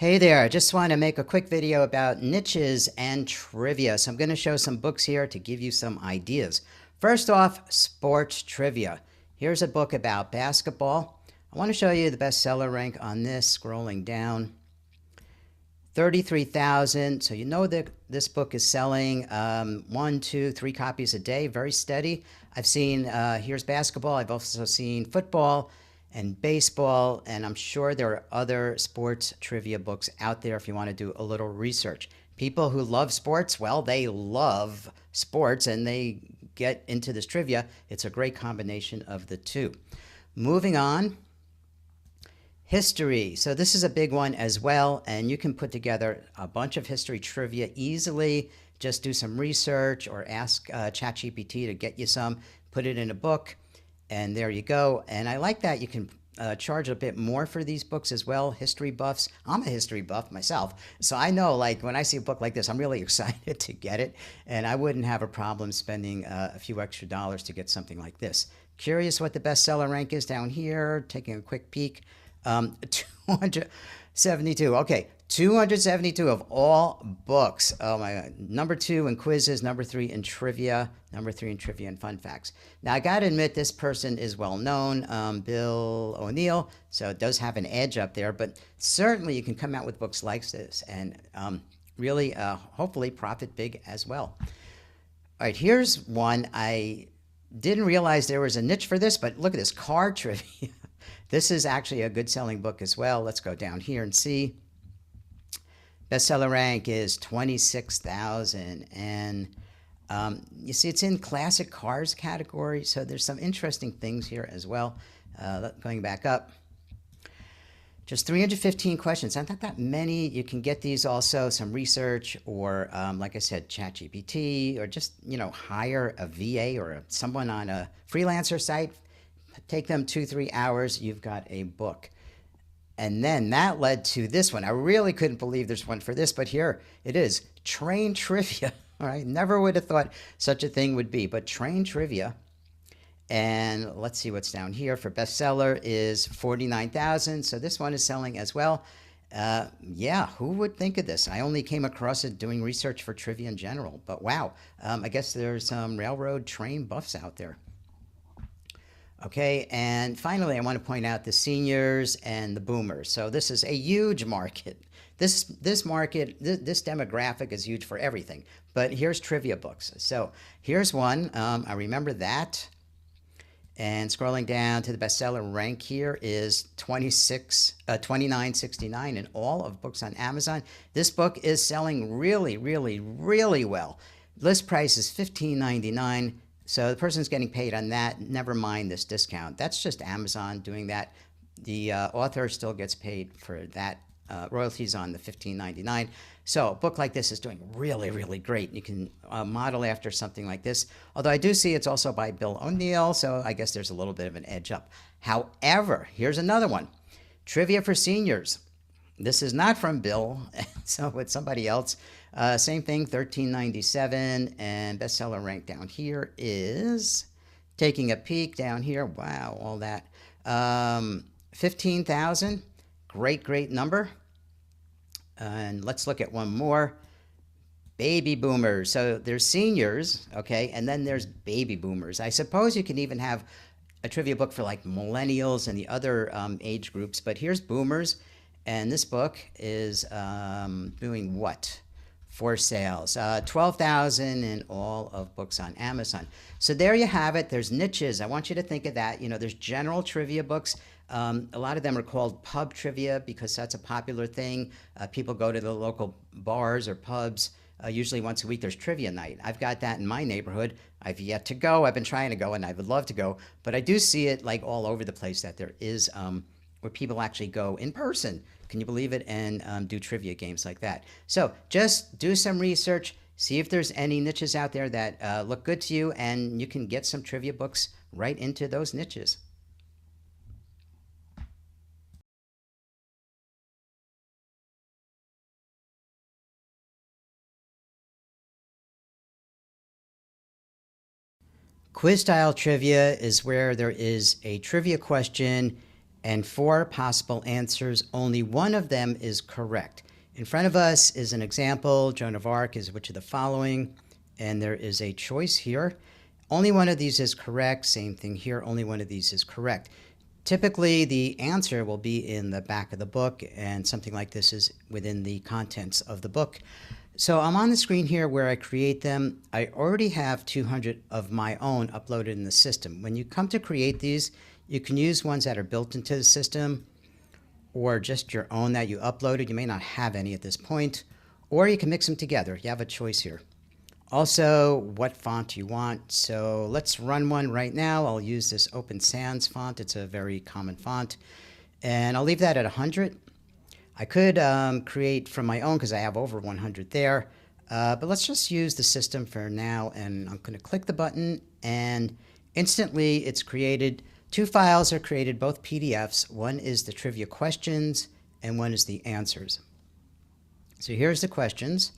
Hey there, I just want to make a quick video about niches and trivia. So I'm going to show some books here to give you some ideas. First off, sports trivia. Here's a book about basketball. I want to show you the bestseller rank on this, scrolling down. 33,000. So you know that this book is selling one, two, three copies a day, very steady. I've seen, here's basketball. I've also seen football and baseball, and I'm sure there are other sports trivia books out there if you want to do a little research. People who love sports, well, they love sports and they get into this trivia. It's a great combination of the two. Moving on. History. So this is a big one as well, and you can put together a bunch of history trivia easily. Just do some research or ask ChatGPT to get you some, put it in a book, and there you go. And I like that you can charge a bit more for these books as well. History buffs. I'm a history buff myself, so I know, like, when I see a book like this, I'm really excited to get it, and I wouldn't have a problem spending a few extra dollars to get something like this. Curious what the bestseller rank is down here, taking a quick peek. 272. Okay, 272 of all books. Oh my God. Number 2 in quizzes, number 3 in trivia, number 3 in trivia and fun facts. Now, I got to admit, this person is well known, Bill O'Neill, so it does have an edge up there, but certainly you can come out with books like this and really, hopefully, profit big as well. All right, here's one. I didn't realize there was a niche for this, but look at this, car trivia. This is actually a good selling book as well. Let's go down here and see. Bestseller rank is 26,000. And you see it's in classic cars category. So there's some interesting things here as well. Going back up. Just 315 questions. Not that many. You can get these also, some research or, like I said, ChatGPT, or just, hire a VA or someone on a freelancer site. Take them 2-3 hours, you've got a book. And then that led to this one. I really couldn't believe there's one for this, but here it is, train trivia. All right, never would have thought such a thing would be, but train trivia. And let's see what's down here for bestseller is 49,000. So this one is selling as well. Yeah, who would think of this? I only came across it doing research for trivia in general, but wow, I guess there's some railroad train buffs out there. Okay, and finally, I want to point out the seniors and the boomers. So this is a huge market. This demographic is huge for everything. But here's trivia books. So here's one. I remember that. And scrolling down to the bestseller rank here is 29.69 in all of books on Amazon. This book is selling really, really, really well. List price is $15.99. So the person's getting paid on that, never mind this discount. That's just Amazon doing that. The author still gets paid for that, royalties on the $15.99. So a book like this is doing really, really great. You can model after something like this. Although I do see it's also by Bill O'Neill, so I guess there's a little bit of an edge up. However, here's another one. Trivia for seniors. This is not from Bill, so it's somebody else. Same thing, $13.97, and bestseller rank down here is, taking a peek down here, wow, all that, 15,000, great number. And let's look at one more, baby boomers. So there's seniors, okay, and then there's baby boomers. I suppose you can even have a trivia book for like millennials and the other age groups, but here's boomers. And this book is doing what for sales? 12,000 in all of books on Amazon. So there you have it. There's niches. I want you to think of that. There's general trivia books. A lot of them are called pub trivia because that's a popular thing. People go to the local bars or pubs. Usually once a week there's trivia night. I've got that in my neighborhood. I've yet to go. I've been trying to go and I would love to go. But I do see it like all over the place that there is where people actually go in person, can you believe it, and do trivia games like that. So just do some research, see if there's any niches out there that look good to you, and you can get some trivia books right into those niches. Quiz style trivia is where there is a trivia question and 4 possible answers. Only one of them is correct. In front of us is an example. Joan of Arc is which of the following, and there is a choice here. Only one of these is correct. Same thing here. Only one of these is correct. Typically, the answer will be in the back of the book, and something like this is within the contents of the book. So I'm on the screen here where I create them. I already have 200 of my own uploaded in the system. When you come to create these, you can use ones that are built into the system or just your own that you uploaded. You may not have any at this point, or you can mix them together. You have a choice here. Also, what font you want. So let's run one right now. I'll use this Open Sans font. It's a very common font. And I'll leave that at 100. I could create from my own because I have over 100 there. But let's just use the system for now. And I'm going to click the button, and instantly it's created. 2 files are created, both PDFs. One is the trivia questions, and one is the answers. So here's the questions,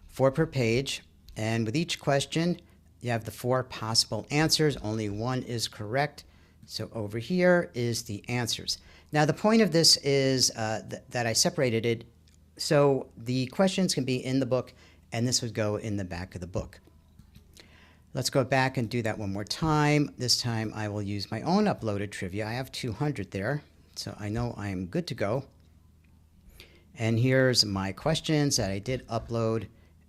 4 per page. And with each question, you have the 4 possible answers. Only one is correct. So over here is the answers. Now, the point of this is that I separated it so the questions can be in the book, and this would go in the back of the book. Let's go back and do that one more time. This time I will use my own uploaded trivia. I have 200 there, so I know I'm good to go. And here's my questions that I did upload,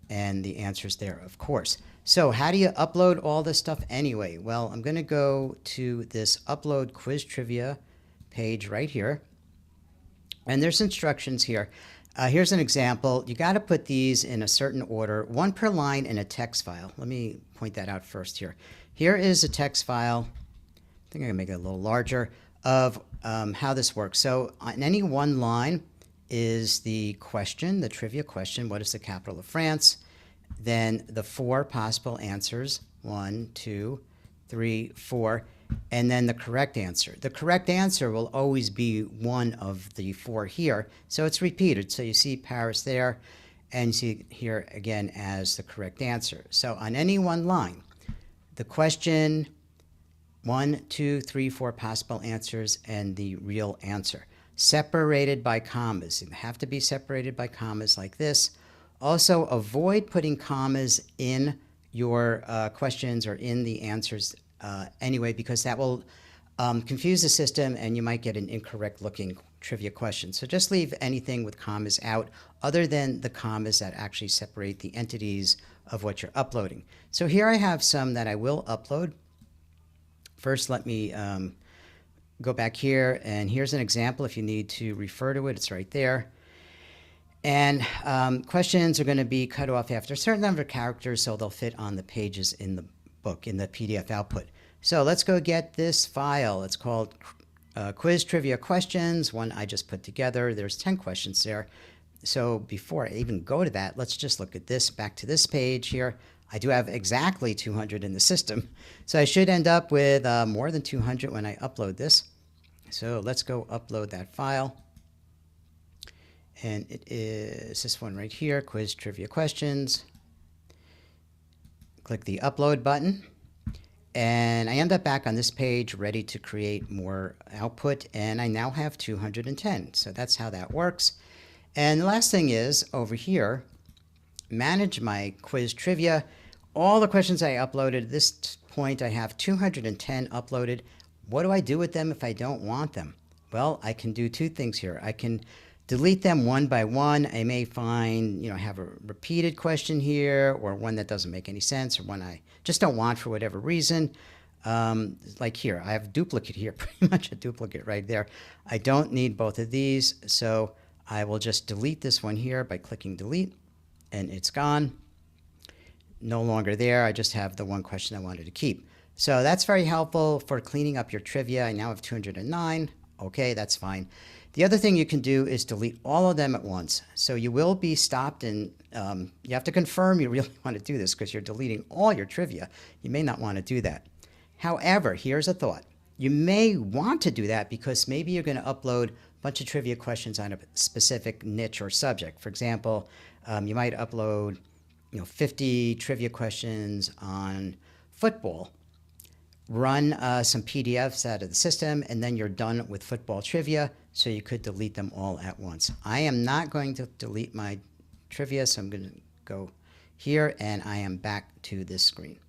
and the answers there, of course. So how do you upload all this stuff anyway? Well, I'm going to go to this Upload Quiz Trivia page right here. And there's instructions here. Here's an example. You got to put these in a certain order, 1 per line in a text file. Let me point that out first here. Here is a text file. I think I can make it a little larger of how this works. So on any one line is the question, the trivia question, what is the capital of France? Then the 4 possible answers, 1, 2, 3, 4, and then the correct answer. The correct answer will always be one of the 4 here, so it's repeated. So you see Paris there, and you see here again as the correct answer. So on any one line, the question, 1, 2, 3, 4 possible answers, and the real answer. Separated by commas. They have to be separated by commas like this. Also, avoid putting commas in your questions or in the answers anyway, because that will confuse the system and you might get an incorrect looking trivia question. So just leave anything with commas out other than the commas that actually separate the entities of what you're uploading. So here I have some that I will upload. First, let me go back here, and here's an example. If you need to refer to it, it's right there. And questions are going to be cut off after a certain number of characters, so they'll fit on the pages in the book, in the PDF output. So let's go get this file. It's called Quiz Trivia Questions, one I just put together. There's 10 questions there. So before I even go to that, let's just look at this, back to this page here. I do have exactly 200 in the system, so I should end up with more than 200 when I upload this. So let's go upload that file. And it is this one right here, Quiz Trivia Questions. Click the upload button. And I end up back on this page ready to create more output. And I now have 210. So that's how that works. And the last thing is over here, manage my quiz trivia. All the questions I uploaded at this point, I have 210 uploaded. What do I do with them if I don't want them? Well, I can do 2 things here. I can delete them one by one. I may find, have a repeated question here, or one that doesn't make any sense, or one I just don't want for whatever reason. Like here, I have a duplicate here, pretty much a duplicate right there. I don't need both of these, so I will just delete this one here by clicking delete, and it's gone. No longer there. I just have the one question I wanted to keep. So that's very helpful for cleaning up your trivia. I now have 209. Okay, that's fine. The other thing you can do is delete all of them at once. So you will be stopped, and you have to confirm you really want to do this because you're deleting all your trivia. You may not want to do that. However, here's a thought. You may want to do that because maybe you're going to upload a bunch of trivia questions on a specific niche or subject. For example, you might upload 50 trivia questions on football. run some PDFs out of the system, and then you're done with football trivia, so you could delete them all at once. I am not going to delete my trivia, so I'm going to go here, and I am back to this screen.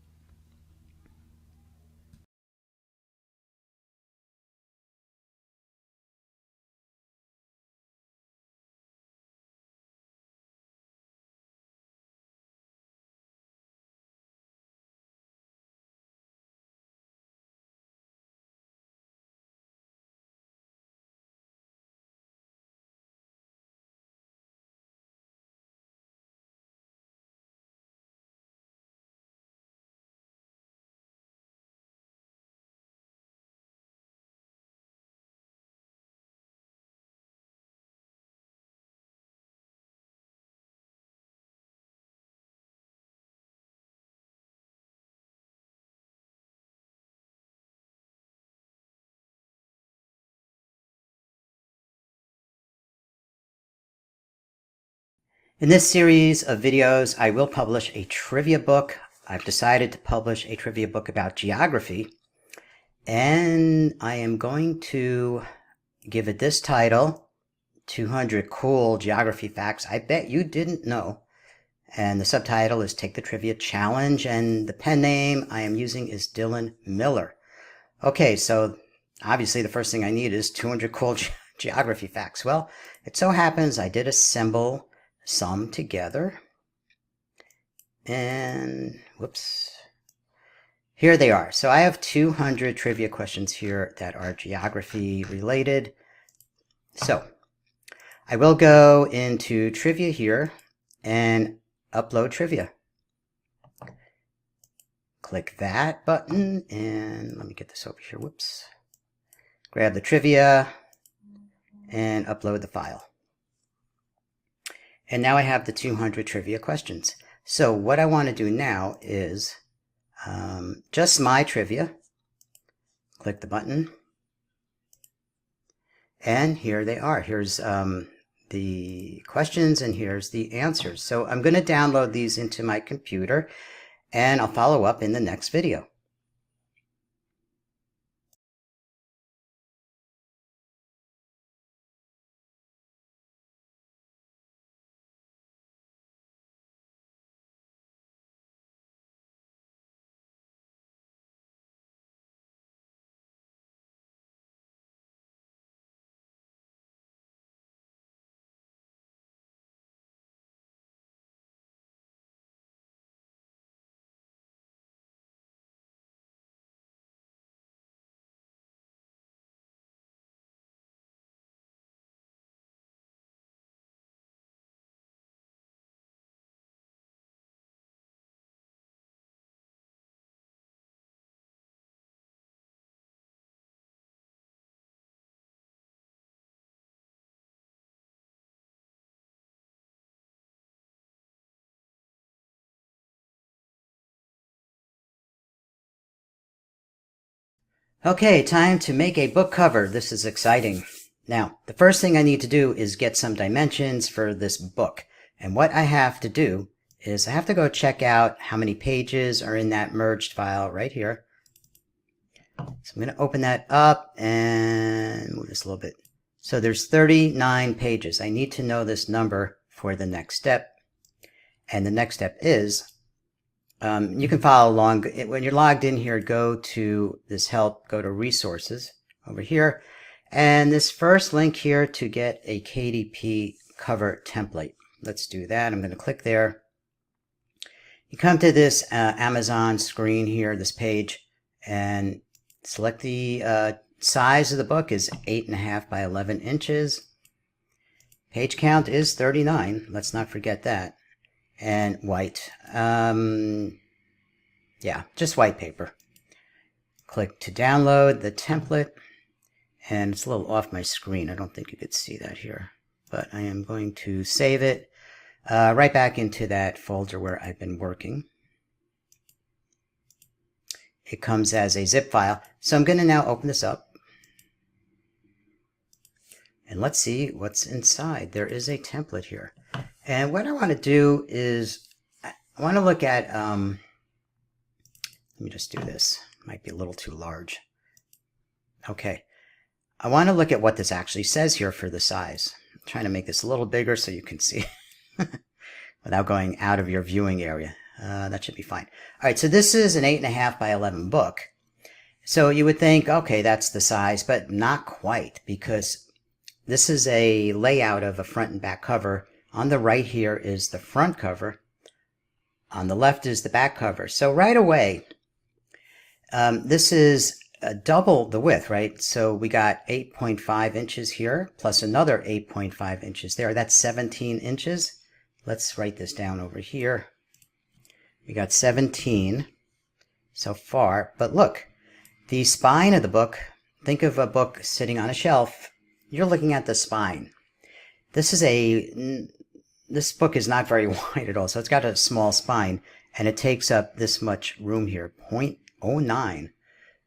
In this series of videos, I will publish a trivia book. I've decided to publish a trivia book about geography, and I am going to give it this title, 200 Cool Geography Facts I Bet You Didn't Know. And the subtitle is Take the Trivia Challenge, and the pen name I am using is Dylan Miller. Okay, so obviously the first thing I need is 200 cool geography facts. Well, it so happens I did assemble some together. And, whoops. Here they are. So I have 200 trivia questions here that are geography related. So I will go into trivia here and upload trivia. Click that button, and let me get this over here. Whoops. Grab the trivia and upload the file. And now I have the 200 trivia questions. So what I want to do now is just my trivia. Click the button. And here they are. Here's the questions, and here's the answers. So I'm going to download these into my computer, and I'll follow up in the next video. Okay, time to make a book cover. This is exciting. Now, the first thing I need to do is get some dimensions for this book. And what I have to do is I have to go check out how many pages are in that merged file right here. So I'm going to open that up and move this a little bit. So there's 39 pages. I need to know this number for the next step. And the next step is you can follow along. When you're logged in here, go to this help, go to resources over here, and this first link here to get a KDP cover template. Let's do that. I'm going to click there. You come to this Amazon screen here, this page, and select the size of the book is 8.5 by 11 inches. Page count is 39. Let's not forget that. And white. Yeah, just white paper. Click to download the template, and it's a little off my screen. I don't think you could see that here, but I am going to save it right back into that folder where I've been working. It comes as a zip file. So I'm going to now open this up, and let's see what's inside. There is a template here. And what I want to do is I want to look at Let me just do this. Might be a little too large. Okay. I want to look at what this actually says here for the size. I'm trying to make this a little bigger so you can see without going out of your viewing area. That should be fine. All right, so this is an 8.5 by 11 book. So you would think, okay, that's the size, but not quite, because this is a layout of a front and back cover. On the right here is the front cover. On the left is the back cover. So right away, this is double the width, right? So we got 8.5 inches here, plus another 8.5 inches there. That's 17 inches. Let's write this down over here. We got 17 so far, but look, the spine of the book, think of a book sitting on a shelf. You're looking at the spine. This book is not very wide at all, so it's got a small spine, and it takes up this much room here, 0.09.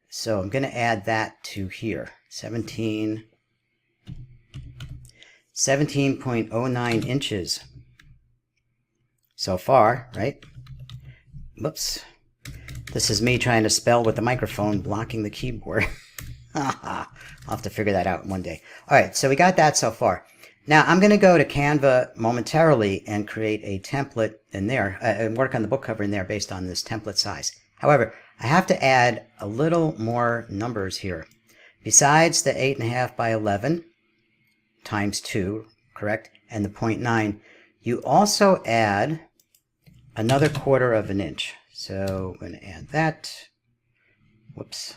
So I'm going to add that to here, 17.09 inches so far, right? Whoops. This is me trying to spell with the microphone blocking the keyboard. I'll have to figure that out one day. All right, so we got that so far. Now I'm going to go to Canva momentarily and create a template in there and work on the book cover in there based on this template size. However, I have to add a little more numbers here. Besides the 8.5 by 11 times 2, correct, and the 0.9, you also add another 1/4 of an inch. So I'm going to add that. Whoops.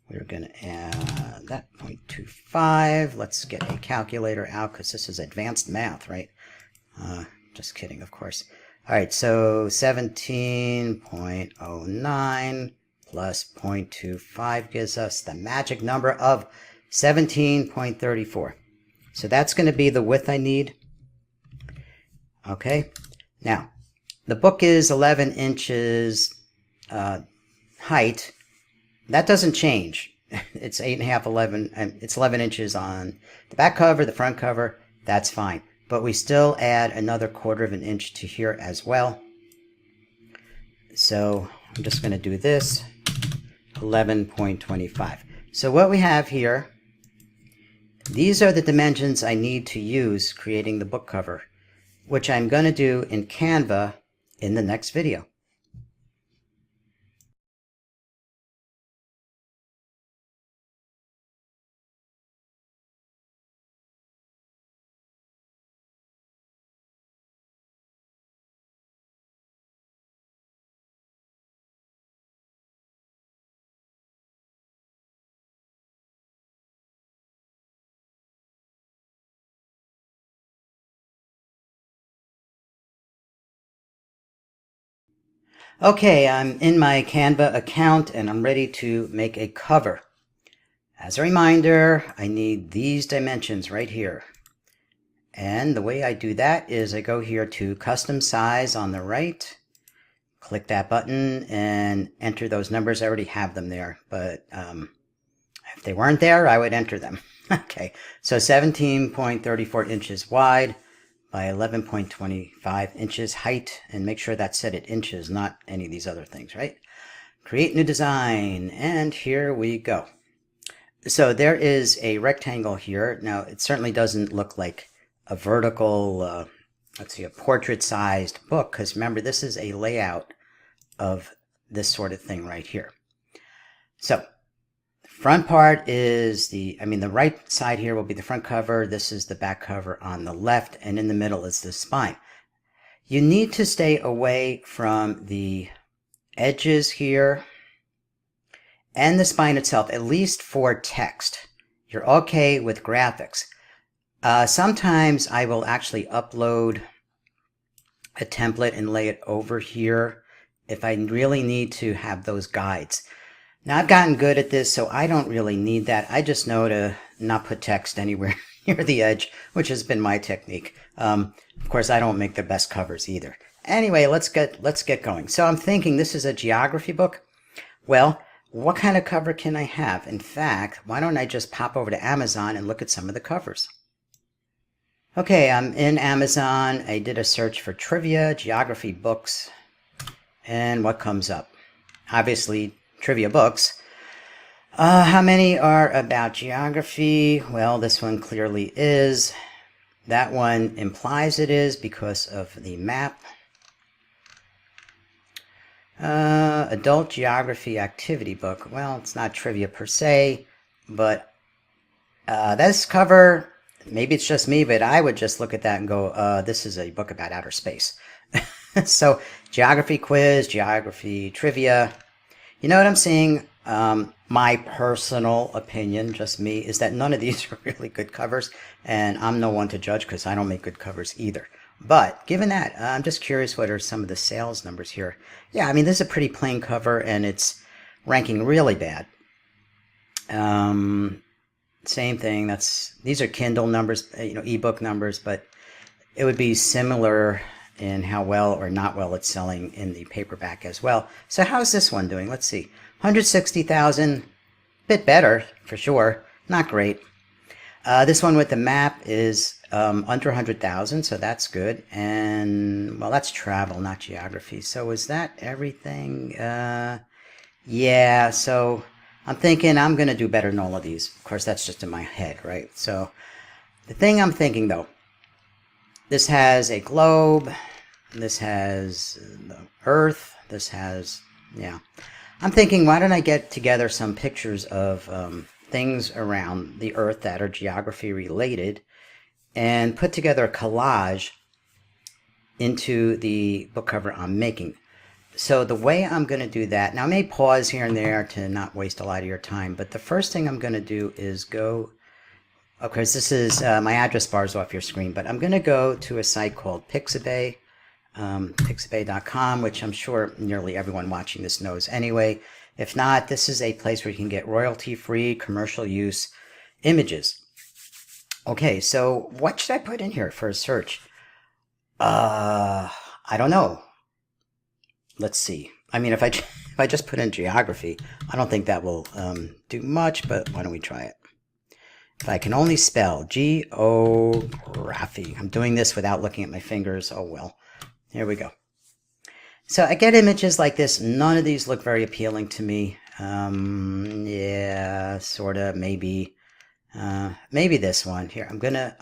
We're going to add that 0.25. Let's get a calculator out because this is advanced math, right? Just kidding, of course. All right, so 17.09 plus 0.25 gives us the magic number of 17.34. So that's going to be the width I need. Okay, now the book is 11 inches height. That doesn't change. It's 8.5, 11, and it's 11 inches on the back cover, the front cover. That's fine. But we still add another 1/4 of an inch to here as well. So I'm just going to do this, 11.25. So what we have here, these are the dimensions I need to use creating the book cover, which I'm going to do in Canva in the next video. Okay, I'm in my Canva account and I'm ready to make a cover. As a reminder, I need these dimensions right here. And the way I do that is I go here to Custom Size on the right, click that button and enter those numbers. I already have them there, but if they weren't there, I would enter them. Okay, so 17.34 inches wide by 11.25 inches height, and make sure that's set at inches, not any of these other things, right? Create new design, and here we go. So there is a rectangle here. Now, it certainly doesn't look like a vertical, let's see, a portrait-sized book, because remember, this is a layout of this sort of thing right here. So front part is the right side here will be the front cover. This is the back cover on the left, and in the middle is the spine. You need to stay away from the edges here and the spine itself, at least for text. You're okay with graphics. Sometimes I will actually upload a template and lay it over here if I really need to have those guides. Now, I've gotten good at this, so I don't really need that. I just know to not put text anywhere near the edge, which has been my technique. Of course, I don't make the best covers either. Anyway, let's get going. So I'm thinking this is a geography book. Well, what kind of cover can I have? In fact, why don't I just pop over to Amazon and look at some of the covers? Okay, I'm in Amazon. I did a search for trivia, geography books, and what comes up? obviously trivia books. How many are about geography? Well, this one clearly is. That one implies it is because of the map. Adult geography activity book. Well, it's not trivia per se, but this cover, maybe it's just me, but I would just look at that and go, this is a book about outer space. So, geography quiz, geography trivia. You know what I'm seeing? My personal opinion, just me, is that none of these are really good covers, and I'm no one to judge because I don't make good covers either. But given that, I'm just curious what are some of the sales numbers here. Yeah, I mean, this is a pretty plain cover, and it's ranking really bad. Same thing. These are Kindle numbers, ebook numbers, but it would be similar in how well or not well it's selling in the paperback as well. So how's this one doing? Let's see. 160,000, bit better for sure. Not great. This one with the map is under 100,000, so that's good. And well, that's travel, not geography. So is that everything? Yeah. So I'm thinking I'm gonna do better than all of these. Of course, that's just in my head, right? So the thing I'm thinking though, this has a globe. This has the Earth. This has, yeah. I'm thinking, why don't I get together some pictures of things around the Earth that are geography related and put together a collage into the book cover I'm making. So the way I'm going to do that, now I may pause here and there to not waste a lot of your time, but the first thing I'm going to do is go, of course, this is, my address bar is off your screen, but I'm going to go to a site called Pixabay. Pixabay.com, which I'm sure nearly everyone watching this knows anyway. If not, this is a place where you can get royalty-free commercial use images. Okay, so what should I put in here for a search? I don't know. Let's see. I mean, if I just put in geography, I don't think that will do much, but why don't we try it? If I can only spell geography. I'm doing this without looking at my fingers. Oh well. Here we go. So I get images like this. None of these look very appealing to me. Yeah, sort of, maybe. Maybe this one here. I'm gonna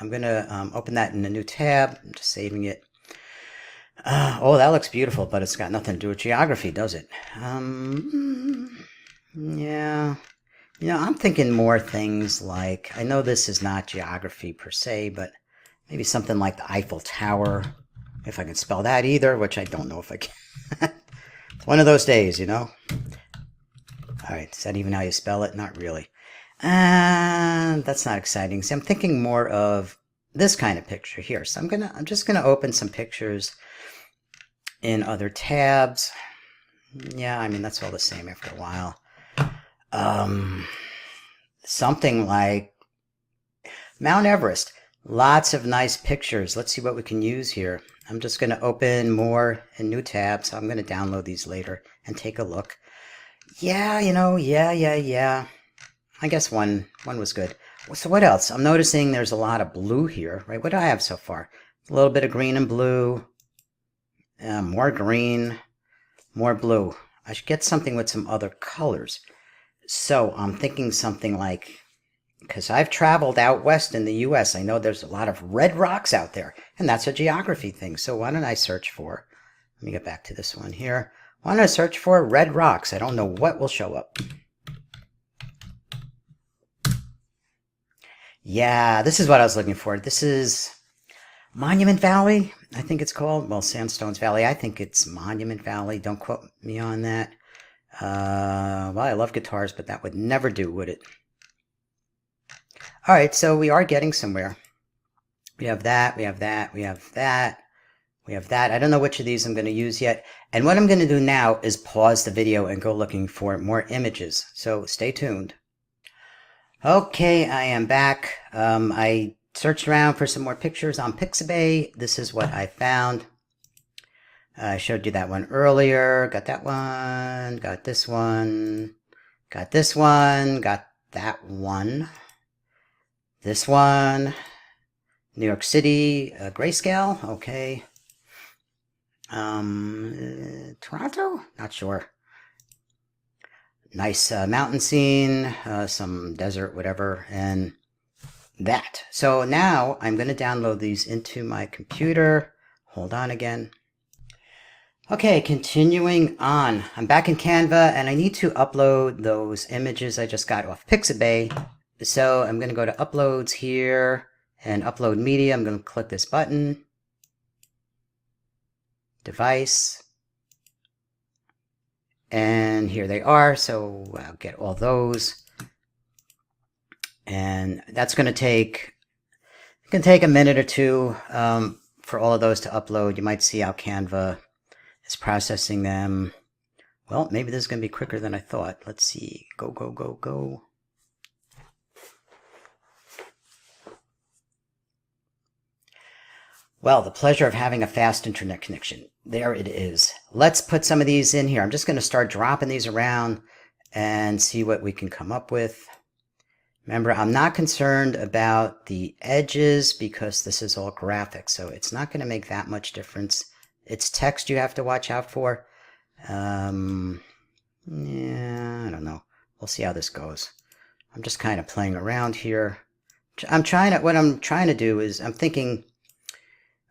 open that in a new tab. I'm just saving it. Oh, that looks beautiful, but it's got nothing to do with geography, does it? Yeah. I'm thinking more things like, I know this is not geography per se, but maybe something like the Eiffel Tower. If I can spell that either, which I don't know if I can. It's one of those days, All right, is that even how you spell it? Not really. That's not exciting. See, I'm thinking more of this kind of picture here. So I'm just gonna open some pictures in other tabs. Yeah, I mean that's all the same after a while. Something like Mount Everest. Lots of nice pictures. Let's see what we can use here. I'm just going to open more in new tabs. I'm going to download these later and take a look. Yeah, yeah. I guess one was good. So what else? I'm noticing there's a lot of blue here, right? What do I have so far? A little bit of green and blue. More green, more blue. I should get something with some other colors. So I'm thinking something like, because I've traveled out west in the U.S., I know there's a lot of red rocks out there, and that's a geography thing. So why don't I search for, let me get back to this one here. Why don't I search for red rocks? I don't know what will show up. Yeah, this is what I was looking for. This is Monument Valley, I think it's called. Well, Sandstones Valley. I think it's Monument Valley. Don't quote me on that. Well, I love guitars, but that would never do, would it? All right, so we are getting somewhere. We have that, we have that, we have that, we have that. I don't know which of these I'm going to use yet. And what I'm going to do now is pause the video and go looking for more images. So stay tuned. Okay, I am back. I searched around for some more pictures on Pixabay. This is what I found. I showed you that one earlier. Got that one, got this one, got this one, got that one. This one, New York City, grayscale, okay. Toronto? Not sure. nice mountain scene, some desert, whatever, and that. So now I'm going to download these into my computer. Hold on again. Okay, continuing on. I'm back in Canva and I need to upload those images I just got off Pixabay. So I'm going to go to Uploads here and Upload Media. I'm going to click this button. Device. And here they are. So I'll get all those. And that's going to take, it can take a minute or two for all of those to upload. You might see how Canva is processing them. Well, maybe this is going to be quicker than I thought. Let's see. Go, go, go, go. Well, the pleasure of having a fast internet connection. There it is. Let's put some of these in here. I'm just going to start dropping these around and see what we can come up with. Remember, I'm not concerned about the edges because this is all graphics, so it's not going to make that much difference. It's text you have to watch out for. Yeah, I don't know. We'll see how this goes. I'm just kind of playing around here. What I'm trying to do is, I'm thinking,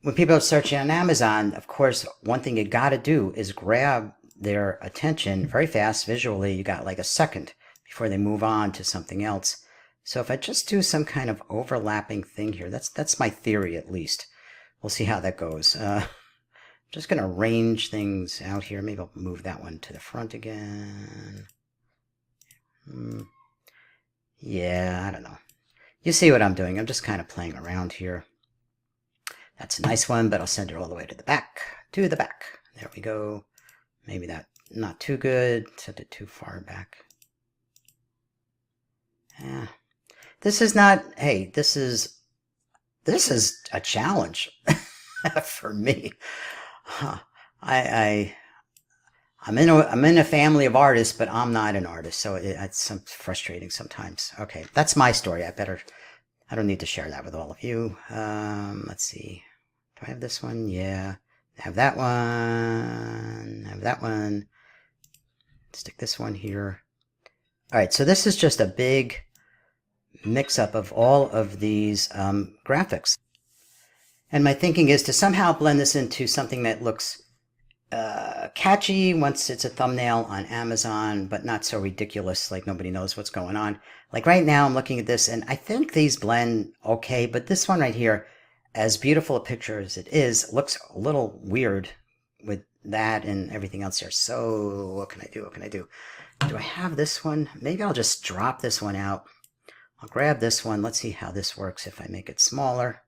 when people are searching on Amazon, of course, one thing you got to do is grab their attention very fast visually. You got like a second before they move on to something else. So if I just do some kind of overlapping thing here, that's my theory at least. We'll see how that goes. Just going to arrange things out here. Maybe I'll move that one to the front again. Yeah, I don't know. You see what I'm doing. I'm just kind of playing around here. That's a nice one, but I'll send it all the way to the back. To the back. There we go. Maybe that not too good. Sent it too far back. Yeah. This is not, hey, this is a challenge for me. I'm in a family of artists, but I'm not an artist, so it's frustrating sometimes. Okay, that's my story. I don't need to share that with all of you. Let's see. Do I have this one? Yeah. I have that one. I have that one. Stick this one here. All right, so this is just a big mix-up of all of these graphics. And my thinking is to somehow blend this into something that looks catchy once it's a thumbnail on Amazon, but not so ridiculous like nobody knows what's going on. Like right now I'm looking at this and I think these blend okay, but this one right here, as beautiful a picture as it is, looks a little weird with that and everything else here. So what can I do? What can I do? Do I have this one? Maybe I'll just drop this one out. I'll grab this one. Let's see how this works if I make it smaller.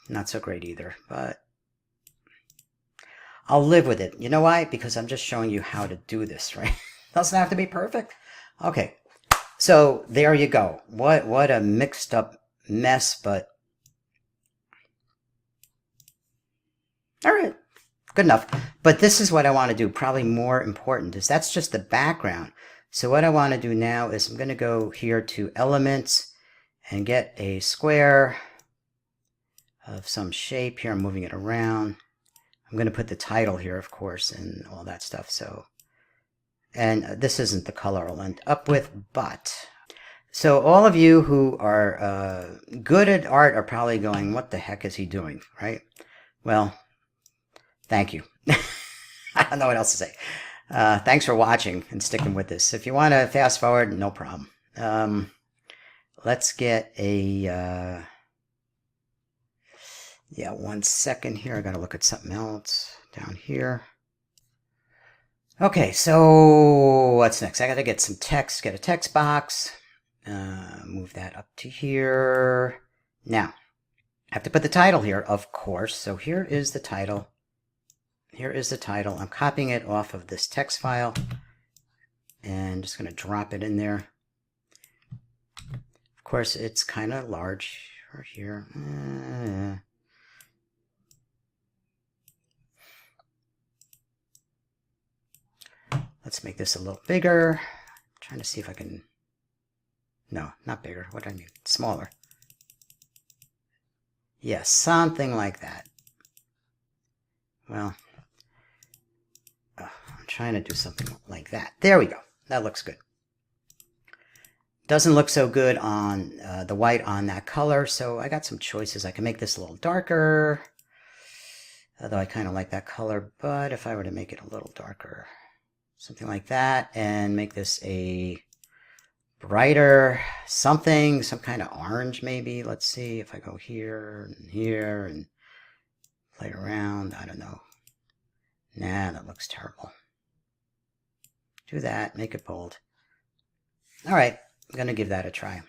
Not so great either, but I'll live with it. You know why? Because I'm just showing you how to do this, right? Doesn't have to be perfect. Okay, so there you go. What a mixed up mess, but all right, good enough. But this is what I want to do. Probably more important is that's just the background. So what I want to do now is I'm going to go here to Elements and get a square of some shape here. I'm moving it around. I'm going to put the title here, of course, and all that stuff. So, and this isn't the color I'll end up with, but so all of you who are good at art are probably going, what the heck is he doing, right? Well, thank you. I don't know what else to say. Thanks for watching and sticking with this. If you want to fast forward, no problem. Let's get a... yeah, 1 second here. I got to look at something else down here. Okay, so what's next? I got to get some text, get a text box. Move that up to here. Now, I have to put the title here, of course. So here is the title. Here is the title. I'm copying it off of this text file and just going to drop it in there. Of course, it's kind of large right here. Let's make this a little bigger. I'm trying to see if I can... No, not bigger. What do I mean? Smaller. Yes, something like that. Well, I'm trying to do something like that. There we go. That looks good. Doesn't look so good on the white on that color, so I got some choices. I can make this a little darker, although I kind of like that color, but if I were to make it a little darker, something like that, and make this a brighter something, some kind of orange maybe. Let's see if I go here and play around. I don't know. Nah, that looks terrible. Do that, make it bold. All right, I'm going to give that a try.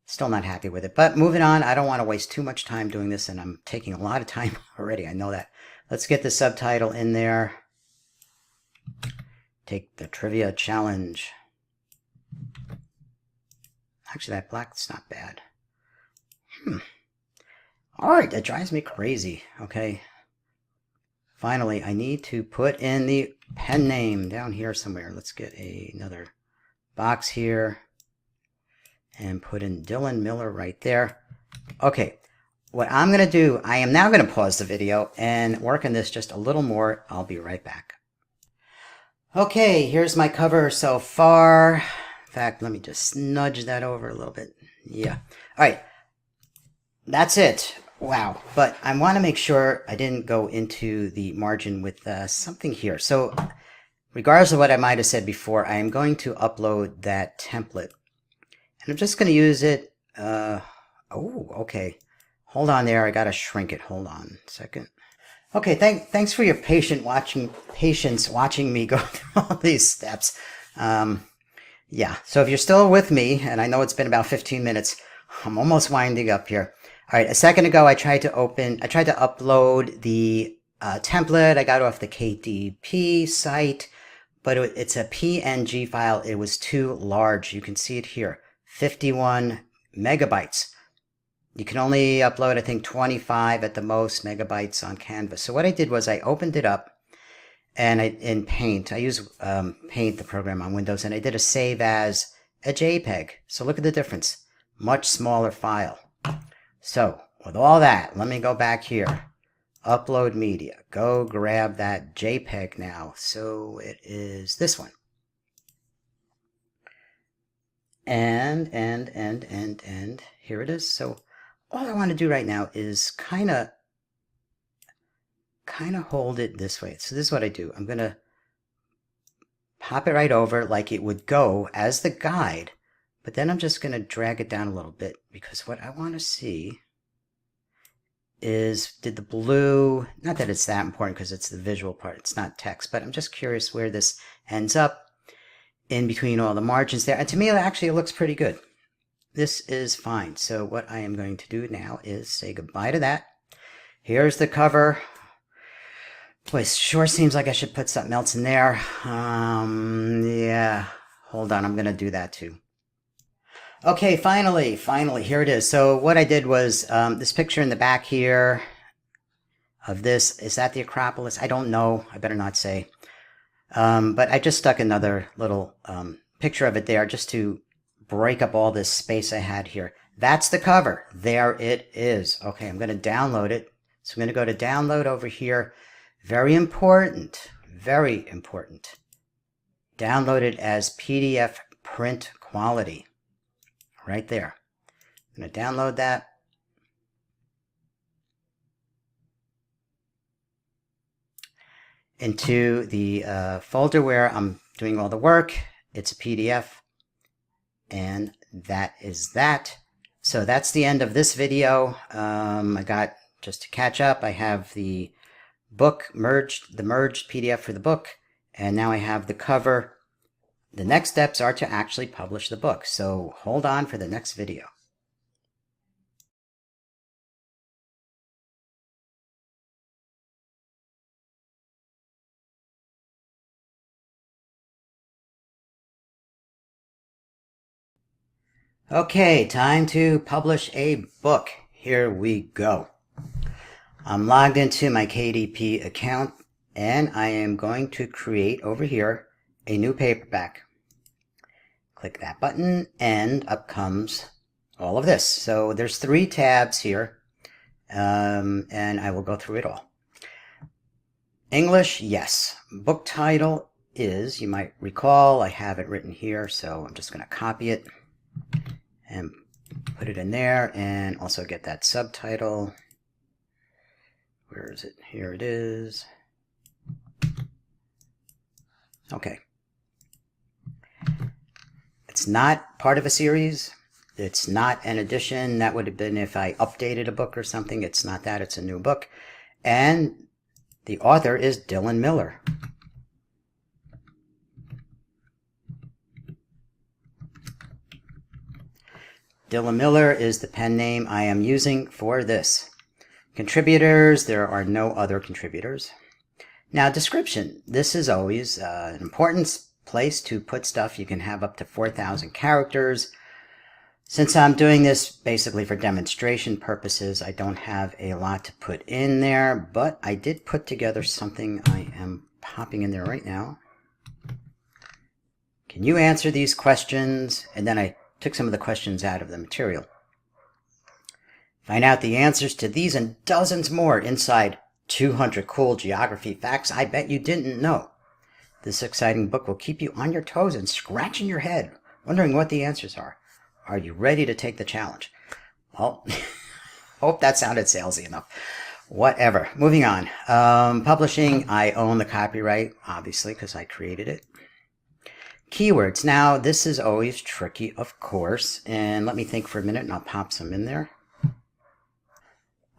Still not happy with it, but moving on. I don't want to waste too much time doing this, and I'm taking a lot of time already. I know that. Let's get the subtitle in there. Take the trivia challenge. Actually, that black's not bad. Alright, that drives me crazy. Okay. Finally, I need to put in the pen name down here somewhere. Let's get another box here and put in Dylan Miller right there. Okay, what I'm going to do, I am now going to pause the video and work on this just a little more. I'll be right back. Okay, here's my cover so far. In fact, let me just nudge that over a little bit. Yeah. All right. That's it. Wow. But I want to make sure I didn't go into the margin with something here. So regardless of what I might have said before, I am going to upload that template. And I'm just going to use it. Oh, okay. Hold on there. I got to shrink it. Hold on a second. Okay, thanks for your patience watching me go through all these steps. Yeah, so if you're still with me, and I know it's been about 15 minutes, I'm almost winding up here. All right, a second ago I tried to upload the template. I got off the KDP site, but it's a PNG file. It was too large. You can see it here, 51 megabytes. You can only upload, I think, 25 at the most megabytes on Canvas. So what I did was I opened it up, and in Paint, I use Paint, the program on Windows, and I did a save as a JPEG. So look at the difference. Much smaller file. So with all that, let me go back here. Upload media. Go grab that JPEG now. So it is this one. And here it is. So all I want to do right now is kind of hold it this way. So this is what I do. I'm going to pop it right over like it would go as the guide, but then I'm just going to drag it down a little bit, because what I want to see is, did the blue, not that it's that important because it's the visual part, it's not text, but I'm just curious where this ends up in between all the margins there. And to me, actually, it looks pretty good. This is fine. So what I am going to do now is say goodbye to that. Here's the cover. Boy, it sure seems like I should put something else in there. Yeah, hold on, I'm going to do that too. Okay, finally, here it is. So what I did was this picture in the back here of this, is that the Acropolis? I don't know. I better not say. But I just stuck another little picture of it there just to break up all this space I had here. That's the cover. There it is. Okay, I'm going to download it. So I'm going to go to download over here. Very important. Very important. Download it as PDF print quality. Right there. I'm going to download that. Into the folder where I'm doing all the work. It's a PDF. And that is that. So that's the end of this video. I got, just to catch up, I have the book merged, the merged PDF for the book, and now I have the cover. The next steps are to actually publish the book. So hold on for the next video. Okay, time to publish a book. Here we go. I'm logged into my KDP account, and I am going to create over here a new paperback. Click that button, and up comes all of this. So there's 3 tabs here, and I will go through it all. English, yes. Book title is, you might recall, I have it written here, so I'm just going to copy it and put it in there, and also get that subtitle. Where is it? Here it is. Okay. It's not part of a series. It's not an edition. That would have been if I updated a book or something. It's not that. It's a new book. And the author is Dylan Miller. Dylan Miller is the pen name I am using for this. Contributors, there are no other contributors. Now, description. This is always an important place to put stuff. You can have up to 4,000 characters. Since I'm doing this basically for demonstration purposes, I don't have a lot to put in there, but I did put together something I am popping in there right now. Can you answer these questions? And then I took some of the questions out of the material. Find out the answers to these and dozens more inside 200 cool geography facts I bet you didn't know. This exciting book will keep you on your toes and scratching your head, wondering what the answers are. Are you ready to take the challenge? Well, hope that sounded salesy enough. Whatever. Moving on. Publishing, I own the copyright, obviously, because I created it. Keywords. Now, this is always tricky, of course. And let me think for a minute, and I'll pop some in there.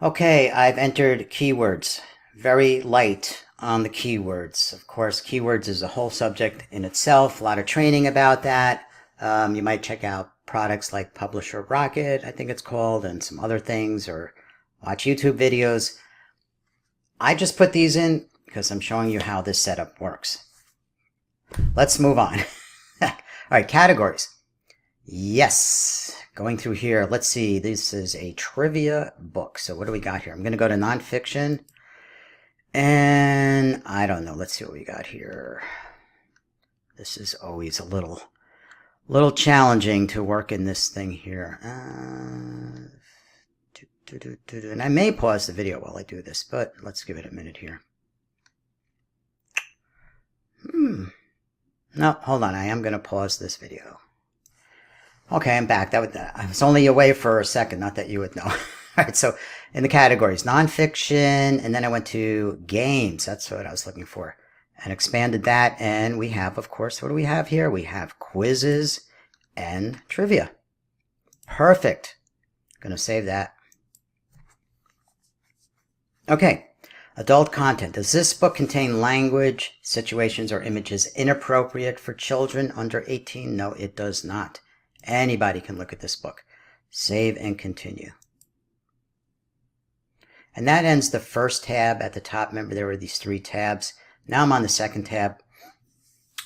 Okay, I've entered keywords. Very light on the keywords. Of course, keywords is a whole subject in itself. A lot of training about that. You might check out products like Publisher Rocket, I think it's called, and some other things, or watch YouTube videos. I just put these in because I'm showing you how this setup works. Let's move on. All right, categories. Yes, going through here. Let's see. This is a trivia book. So what do we got here? I'm going to go to nonfiction. And I don't know. Let's see what we got here. This is always a little challenging to work in this thing here. And I may pause the video while I do this, but let's give it a minute here. No, hold on. I am going to pause this video. Okay, I'm back. I was only away for a second, not that you would know. All right, so in the categories, nonfiction, and then I went to games. That's what I was looking for. And expanded that, and we have, of course, what do we have here? We have quizzes and trivia. Perfect. Going to save that. Okay. Adult content. Does this book contain language, situations, or images inappropriate for children under 18? No, it does not. Anybody can look at this book. Save and continue. And that ends the first tab at the top. Remember, there were these 3 tabs. Now I'm on the second tab.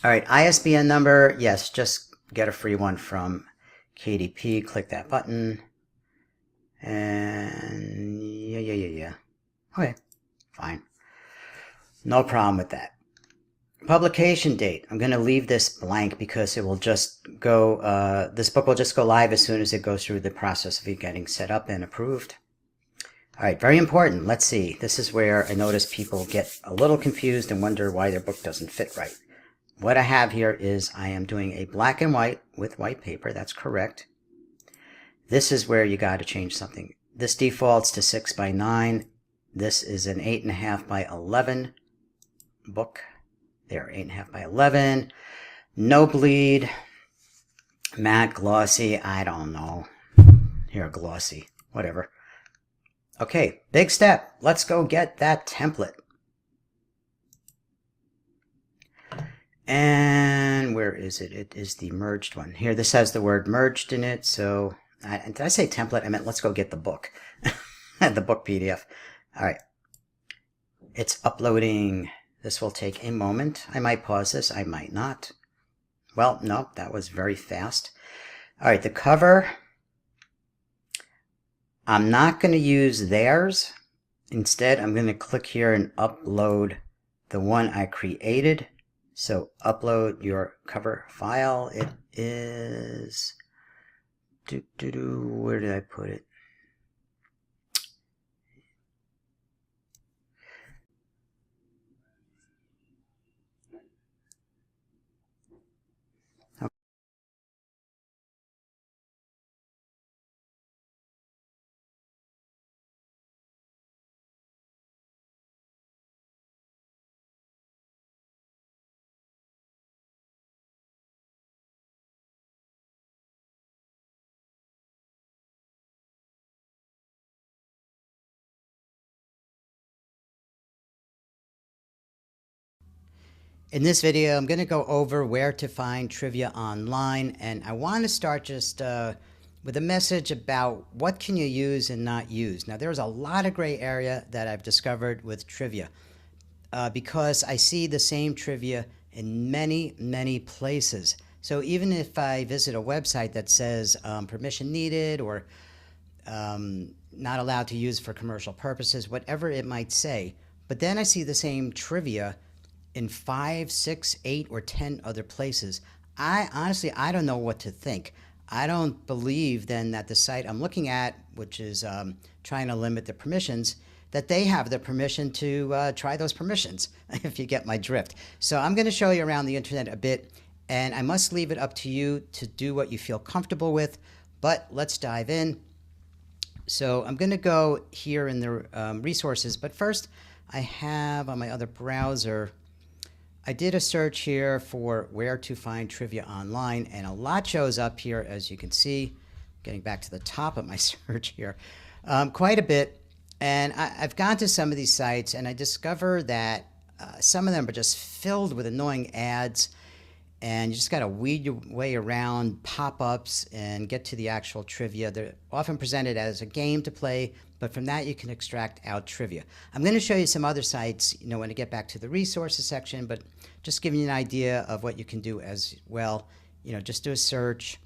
All right, ISBN number. Yes, just get a free one from KDP. Click that button. And yeah. Okay. Fine. No problem with that. Publication date. I'm going to leave this blank because it will just go, this book will just go live as soon as it goes through the process of it getting set up and approved. All right, very important. Let's see. This is where I notice people get a little confused and wonder why their book doesn't fit right. What I have here is I am doing a black and white with white paper. That's correct. This is where you got to change something. This defaults to 6:9. This is an 8.5 by 11 book. There, 8.5 by 11. No bleed. Matte, glossy, I don't know. Here, glossy, whatever. Okay, big step. Let's go get that template. And where is it? It is the merged one. Here, this has the word merged in it. So, did I say template? I meant let's go get the book. The book PDF. All right. It's uploading. This will take a moment. I might pause this. I might not. Well, no, that was very fast. All right, the cover. I'm not going to use theirs. Instead, I'm going to click here and upload the one I created. So upload your cover file. It is... Where did I put it? In this video, I'm going to go over where to find trivia online, and I want to start just with a message about what can you use and not use. Now, there's a lot of gray area that I've discovered with trivia because I see the same trivia in many, many places. So even if I visit a website that says permission needed or not allowed to use for commercial purposes, whatever it might say, but then I see the same trivia in 5, 6, 8, or 10 other places, I honestly don't know what to think. I don't believe then that the site I'm looking at, which is trying to limit the permissions, that they have the permission to try those permissions, if you get my drift. So I'm going to show you around the internet a bit, and I must leave it up to you to do what you feel comfortable with, but let's dive in. So I'm going to go here in the resources, but first I have on my other browser, I did a search here for where to find trivia online, and a lot shows up here, as you can see. Getting back to the top of my search here, quite a bit. And I've gone to some of these sites, and I discover that some of them are just filled with annoying ads, and you just got to weed your way around pop-ups and get to the actual trivia. They're often presented as a game to play, but from that you can extract out trivia. I'm going to show you some other sites, when I get back to the resources section, but just giving you an idea of what you can do as well. Just do a search.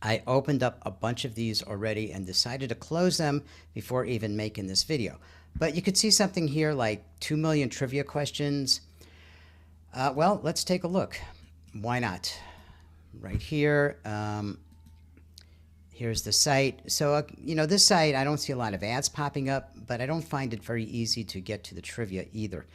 I opened up a bunch of these already and decided to close them before even making this video. But you could see something here like 2 million trivia questions. Well, let's take a look. Why not? Right here. Here's the site. So, this site, I don't see a lot of ads popping up, but I don't find it very easy to get to the trivia either.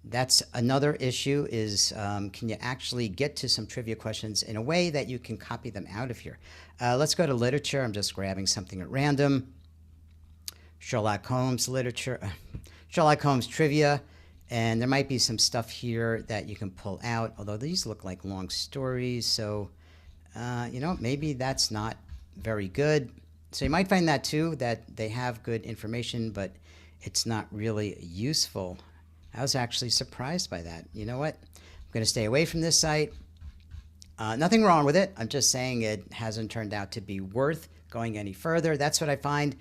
That's another issue is can you actually get to some trivia questions in a way that you can copy them out of here? Let's go to literature. I'm just grabbing something at random. Sherlock Holmes literature, Sherlock Holmes trivia. And there might be some stuff here that you can pull out, although these look like long stories. So, maybe that's not very good. So you might find that too, that they have good information, but it's not really useful. I was actually surprised by that. You know what? I'm going to stay away from this site. Nothing wrong with it. I'm just saying it hasn't turned out to be worth going any further. That's what I find.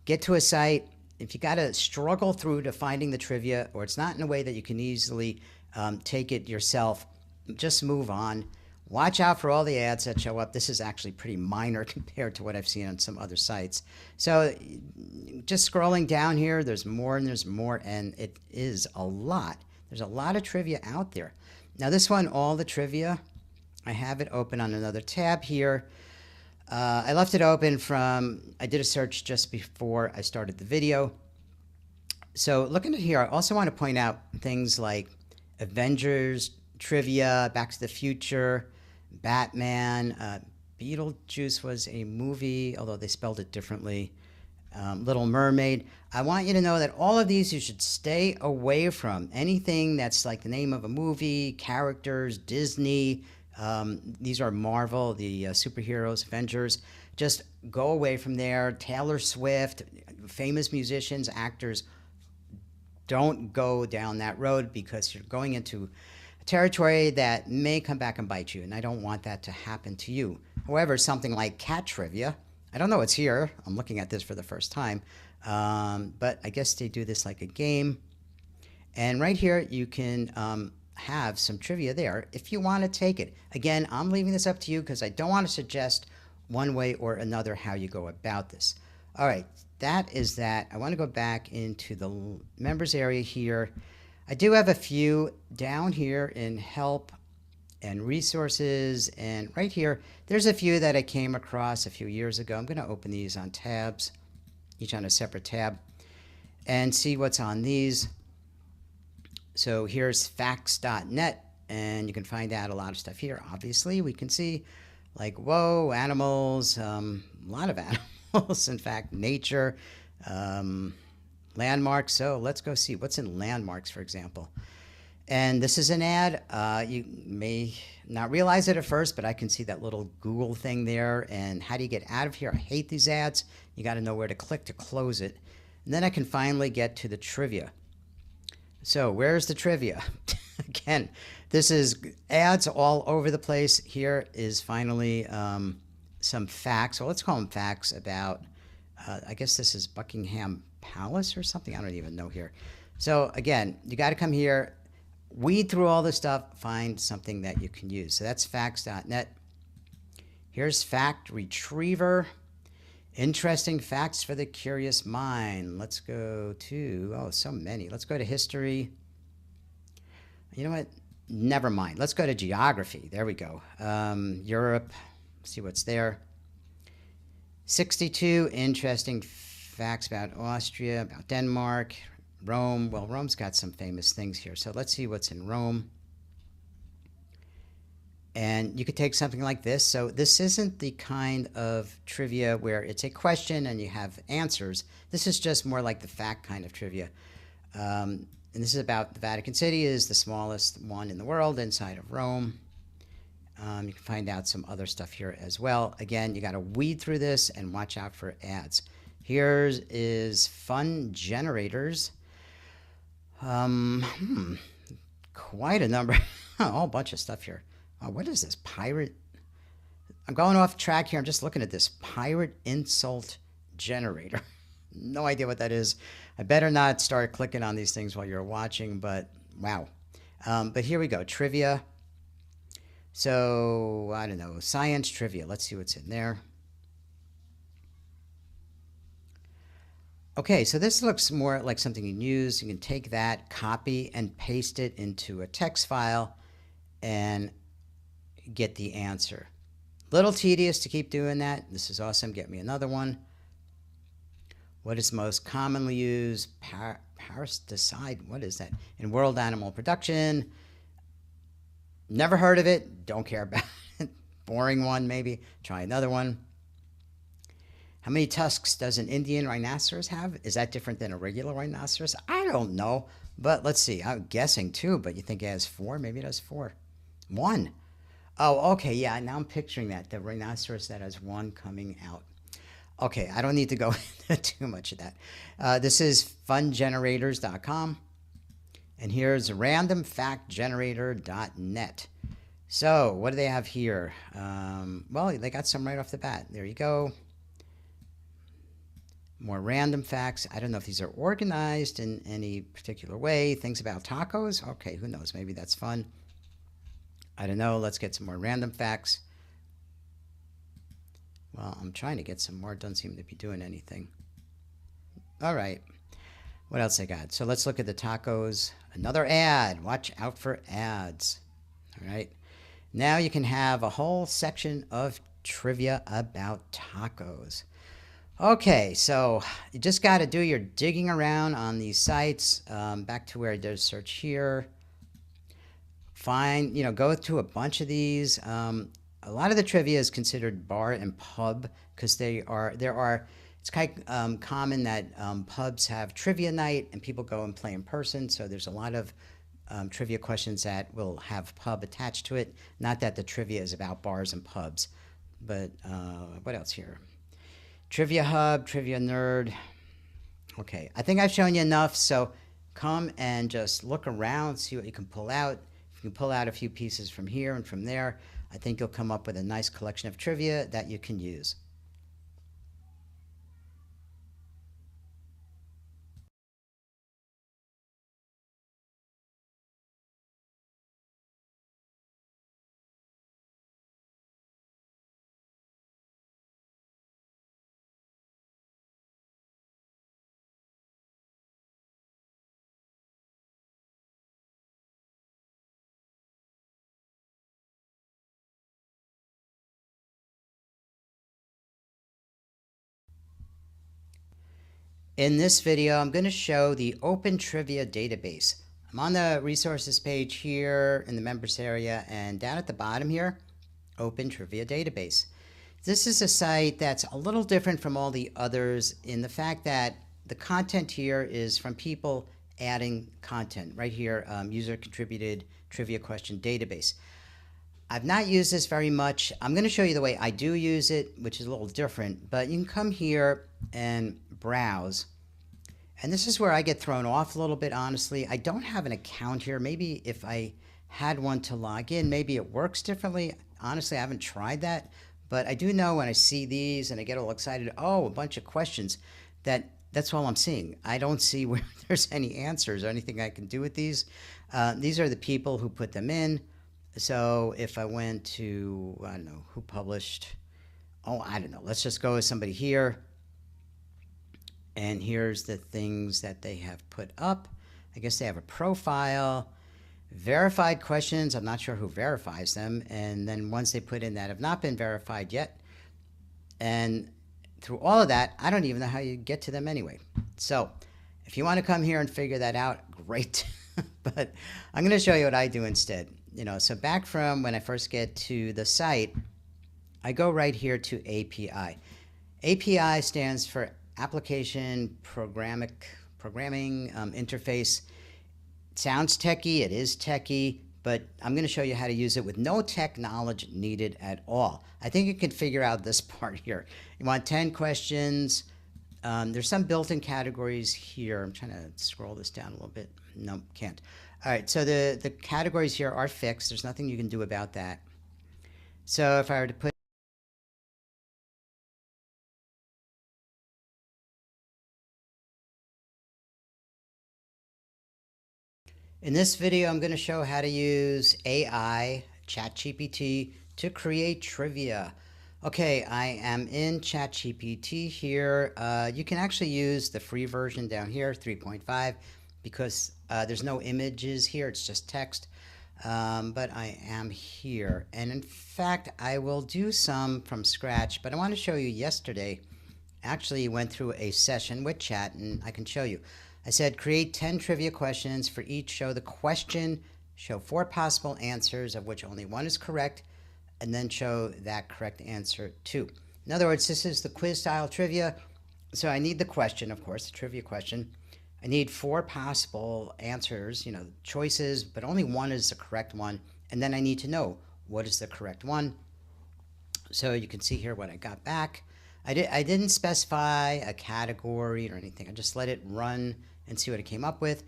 Get to a site. If you got to struggle through to finding the trivia, or it's not in a way that you can easily take it yourself, just move on. Watch out for all the ads that show up. This is actually pretty minor compared to what I've seen on some other sites. So just scrolling down here, there's more and there's more, and it is a lot. There's a lot of trivia out there. Now this one, all the trivia, I have it open on another tab here. I left it open I did a search just before I started the video. So looking at here, I also want to point out things like Avengers trivia, Back to the Future, Batman, Beetlejuice was a movie, although they spelled it differently, Little Mermaid. I want you to know that all of these you should stay away from. Anything that's like the name of a movie, characters, Disney, these are Marvel, the superheroes, Avengers. Just go away from there. Taylor Swift, famous musicians, actors. Don't go down that road because you're going into a territory that may come back and bite you, and I don't want that to happen to you. However, something like cat trivia, I don't know what's here. I'm looking at this for the first time, but I guess they do this like a game. And right here, you can have some trivia there if you want to take it. Again, I'm leaving this up to you because I don't want to suggest one way or another how you go about this. All right, that is that. I want to go back into the members area here. I do have a few down here in help and resources, and right here there's a few that I came across a few years ago. I'm going to open these on tabs, each on a separate tab, and see what's on these. So here's facts.net, and you can find out a lot of stuff here. Obviously, we can see like, whoa, animals, a lot of animals, in fact, nature, landmarks. So let's go see what's in landmarks, for example. And this is an ad. You may not realize it at first, but I can see that little Google thing there. And how do you get out of here? I hate these ads. You got to know where to click to close it. And then I can finally get to the trivia. So where's the trivia? Again, this is ads all over the place. Here is finally some facts. Well, let's call them facts about, I guess this is Buckingham Palace or something. I don't even know here. So again, you got to come here, weed through all this stuff, find something that you can use. So that's facts.net. Here's Fact Retriever. Interesting facts for the curious mind. Let's go to, oh, so many. Let's go to history. You know what? Never mind. Let's go to geography. There we go. Europe. See what's there. 62 interesting facts about Austria, about Denmark, Rome. Well, Rome's got some famous things here. So let's see what's in Rome. And you could take something like this. So this isn't the kind of trivia where it's a question and you have answers. This is just more like the fact kind of trivia. And this is about the Vatican City is the smallest one in the world inside of Rome. You can find out some other stuff here as well. Again, you got to weed through this and watch out for ads. Here is fun generators. Quite a number, a whole bunch of stuff here. What is this? Pirate? I'm going off track here. I'm just looking at this pirate insult generator. No idea what that is. I better not start clicking on these things while you're watching, but wow. But here we go. Trivia. So, I don't know. Science trivia. Let's see what's in there. Okay, so this looks more like something you can use. You can take that, copy, and paste it into a text file and get the answer. Little tedious to keep doing that. This is awesome. Get me another one. What is most commonly used? Parasiticide. What is that? In world animal production. Never heard of it. Don't care about it. Boring one, maybe. Try another one. How many tusks does an Indian rhinoceros have? Is that different than a regular rhinoceros? I don't know. But let's see. I'm guessing 2, but you think it has 4? Maybe it has 4. 1. Oh, okay. Yeah, now I'm picturing that. The rhinoceros that has 1 coming out. Okay, I don't need to go into too much of that. This is fungenerators.com. And here's randomfactgenerator.net. So what do they have here? Well, they got some right off the bat. There you go. More random facts. I don't know if these are organized in any particular way. Things about tacos. Okay, who knows? Maybe that's fun. I don't know. Let's get some more random facts. Well, I'm trying to get some more. It doesn't seem to be doing anything. All right. What else I got? So let's look at the tacos. Another ad. Watch out for ads. All right. Now you can have a whole section of trivia about tacos. Okay, so you just got to do your digging around on these sites. Back to where I did a search here. Find, go to a bunch of these. A lot of the trivia is considered bar and pub because it's quite common that pubs have trivia night and people go and play in person. So there's a lot of trivia questions that will have pub attached to it. Not that the trivia is about bars and pubs, but what else here? Trivia Hub, Trivia Nerd. Okay, I think I've shown you enough, so come and just look around, see what you can pull out. If you can pull out a few pieces from here and from there, I think you'll come up with a nice collection of trivia that you can use. In this video, I'm going to show the Open Trivia Database. I'm on the resources page here in the members area, and down at the bottom here, Open Trivia Database. This is a site that's a little different from all the others in the fact that the content here is from people adding content. Right here, user contributed trivia question database. I've not used this very much. I'm going to show you the way I do use it, which is a little different, but you can come here and browse, And this is where I get thrown off a little bit, honestly. I don't have an account here. Maybe if I had one to log in, maybe it works differently. Honestly, I haven't tried that. But I do know when I see these and I get all excited, oh, a bunch of questions, that's all I'm seeing. I don't see where there's any answers or anything I can do with these. These are the people who put them in. So if I went to, I don't know, who published, oh, I don't know, let's just go with somebody here. And here's the things that they have put up. I guess they have a profile, verified questions. I'm not sure who verifies them. And then ones they put in that have not been verified yet. And through all of that, I don't even know how you get to them anyway. So if you want to come here and figure that out, great. But I'm going to show you what I do instead. So back from when I first get to the site, I go right here to API. API stands for Application Programming Interface. It sounds techie, it is techie, but I'm going to show you how to use it with no tech knowledge needed at all. I think you can figure out this part here. You want 10 questions. There's some built-in categories here. I'm trying to scroll this down a little bit. No, can't. All right, so the categories here are fixed. There's nothing you can do about that. So if I were to put in this video, I'm going to show how to use AI, ChatGPT, to create trivia. Okay, I am in ChatGPT here. You can actually use the free version down here, 3.5, because there's no images here, it's just text. But I am here. And in fact, I will do some from scratch, but I want to show you yesterday, actually went through a session with chat, and I can show you. I said create 10 trivia questions. For each, show the question, show 4 possible answers, of which only 1 is correct, and then show that correct answer too. In other words, this is the quiz style trivia. So I need the question, of course, the trivia question. I need 4 possible answers, choices, but only 1 is the correct one. And then I need to know what is the correct one. So you can see here what I got back. I didn't specify a category or anything. I just let it run and see what it came up with.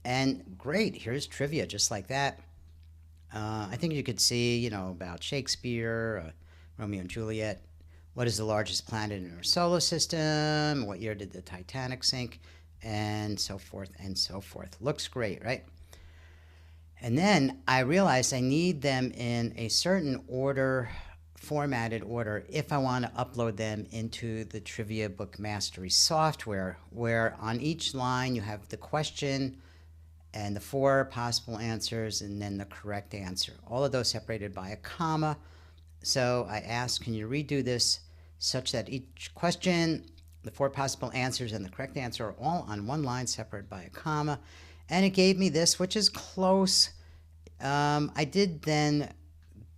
And great, here's trivia just like that. I think you could see, about Shakespeare, Romeo and Juliet. What is the largest planet in our solar system? What year did the Titanic sink? And so forth and so forth. Looks great, right? And then I realized I need them in a certain order, formatted order, if I want to upload them into the Trivia Book Mastery software, where on each line you have the question and the 4 possible answers and then the correct answer. All of those separated by a comma. So I asked, can you redo this such that each question, the 4 possible answers, and the correct answer are all on one line separated by a comma. And it gave me this, which is close. I did then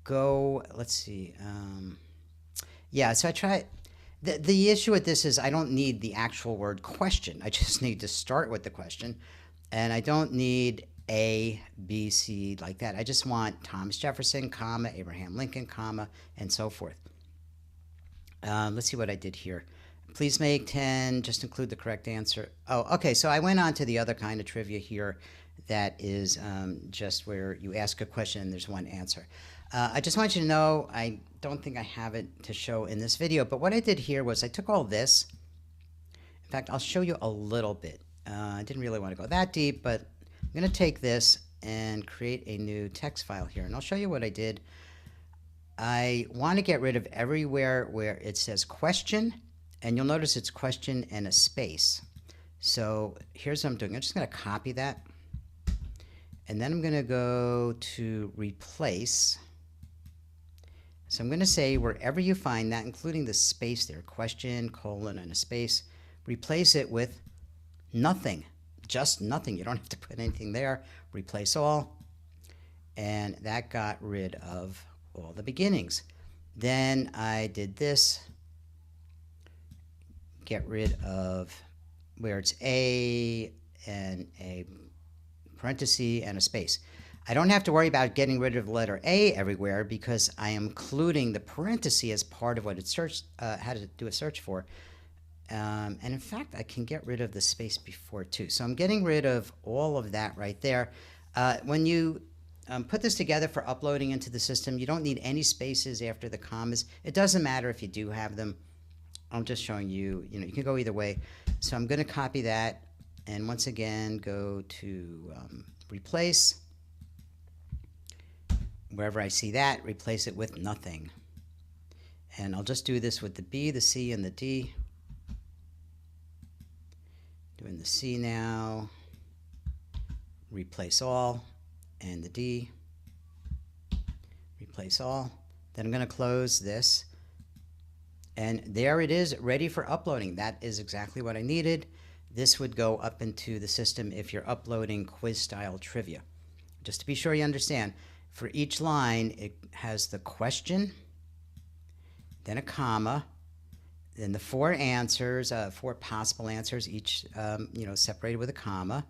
go, let's see. Yeah, so I tried. The issue with this is I don't need the actual word question. I just need to start with the question. And I don't need A, B, C like that. I just want Thomas Jefferson, comma, Abraham Lincoln, comma, and so forth. Let's see what I did here. Please make 10, just include the correct answer. Oh, okay, so I went on to the other kind of trivia here that is just where you ask a question and there's one answer. I just want you to know, I don't think I have it to show in this video, but what I did here was I took all this. In fact, I'll show you a little bit. I didn't really want to go that deep, but I'm going to take this and create a new text file here, and I'll show you what I did. I want to get rid of everywhere where it says question, and you'll notice it's question and a space. So here's what I'm doing. I'm just going to copy that, and then I'm going to go to replace. So I'm going to say wherever you find that, including the space there, question, colon, and a space, replace it with nothing, just nothing. You don't have to put anything there. Replace all. And that got rid of all the beginnings. Then I did this. Get rid of where it's A and a parenthesis and a space. I don't have to worry about getting rid of the letter A everywhere because I am including the parenthesis as part of what it searched, how to do a search for. And in fact, I can get rid of the space before too. So I'm getting rid of all of that right there. When you put this together for uploading into the system, you don't need any spaces after the commas. It doesn't matter if you do have them. I'm just showing you, you can go either way. So I'm going to copy that. And once again, go to replace. Wherever I see that, replace it with nothing. And I'll just do this with the B, the C, and the D. Doing the C now. Replace all. And the D. Replace all. Then I'm going to close this. And there it is, ready for uploading. That is exactly what I needed. This would go up into the system if you're uploading quiz-style trivia. Just to be sure you understand, for each line, it has the question, then a comma, then the four answers, four possible answers, each separated with a comma.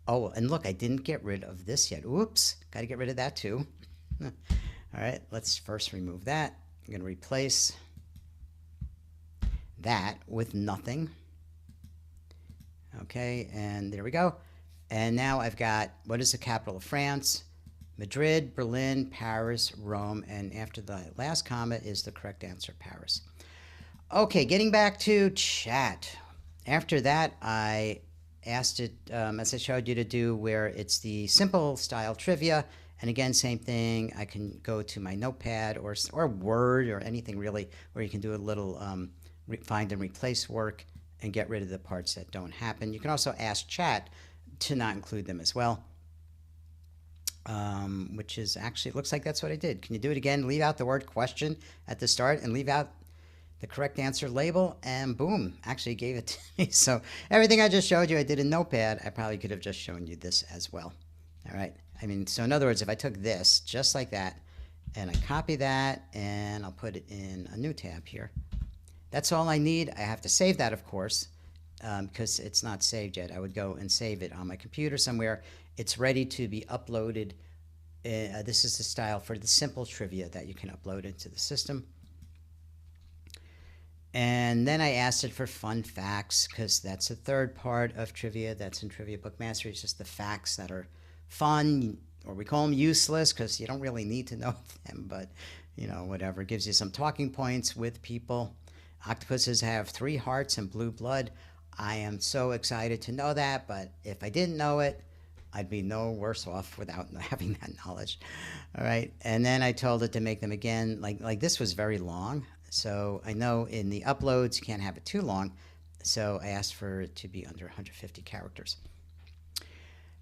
Oh, and look, I didn't get rid of this yet. Oops, got to get rid of that too. All right, let's first remove that. I'm going to replace that with nothing. Okay, and there we go. And now I've got, what is the capital of France? Madrid, Berlin, Paris, Rome, and after the last comma is the correct answer, Paris. Okay, getting back to chat. After that, I asked it, as I showed you to do, where it's the simple style trivia. And again, same thing. I can go to my notepad or Word or anything really, where you can do a little find and replace work and get rid of the parts that don't happen. You can also ask chat to not include them as well. Which is actually, it looks like that's what I did. Can you do it again? Leave out the word question at the start and leave out the correct answer label, and boom, actually gave it to me. So everything I just showed you, I did in Notepad. I probably could have just shown you this as well. All right. I mean, so in other words, if I took this just like that and I copy that and I'll put it in a new tab here, that's all I need. I have to save that, of course, because it's not saved yet. I would go and save it on my computer somewhere. It's ready to be uploaded. This is the style for the simple trivia that you can upload into the system. And then I asked it for fun facts, because that's the third part of trivia that's in Trivia Book Mastery. It's just the facts that are fun, or we call them useless, because you don't really need to know them, but whatever. It gives you some talking points with people. Octopuses have 3 hearts and blue blood. I am so excited to know that, but if I didn't know it, I'd be no worse off without having that knowledge. All right, and then I told it to make them again. Like this was very long, so I know in the uploads you can't have it too long, so I asked for it to be under 150 characters.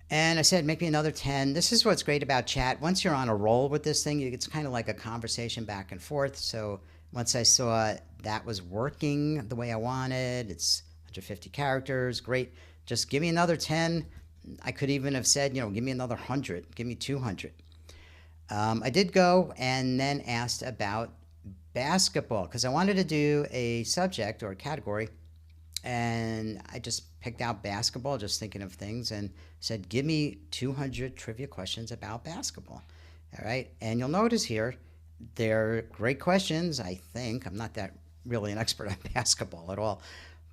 And I said, make me another 10. This is what's great about chat. Once you're on a roll with this thing, it's kind of like a conversation back and forth. So once I saw that was working the way I wanted, it's 150 characters, great. Just give me another 10. I could even have said, give me another 100, give me 200. I did go and then asked about basketball, because I wanted to do a subject or a category, and I just picked out basketball, just thinking of things, and said, give me 200 trivia questions about basketball. All right, and you'll notice here, they're great questions, I think. I'm not that really an expert on basketball at all,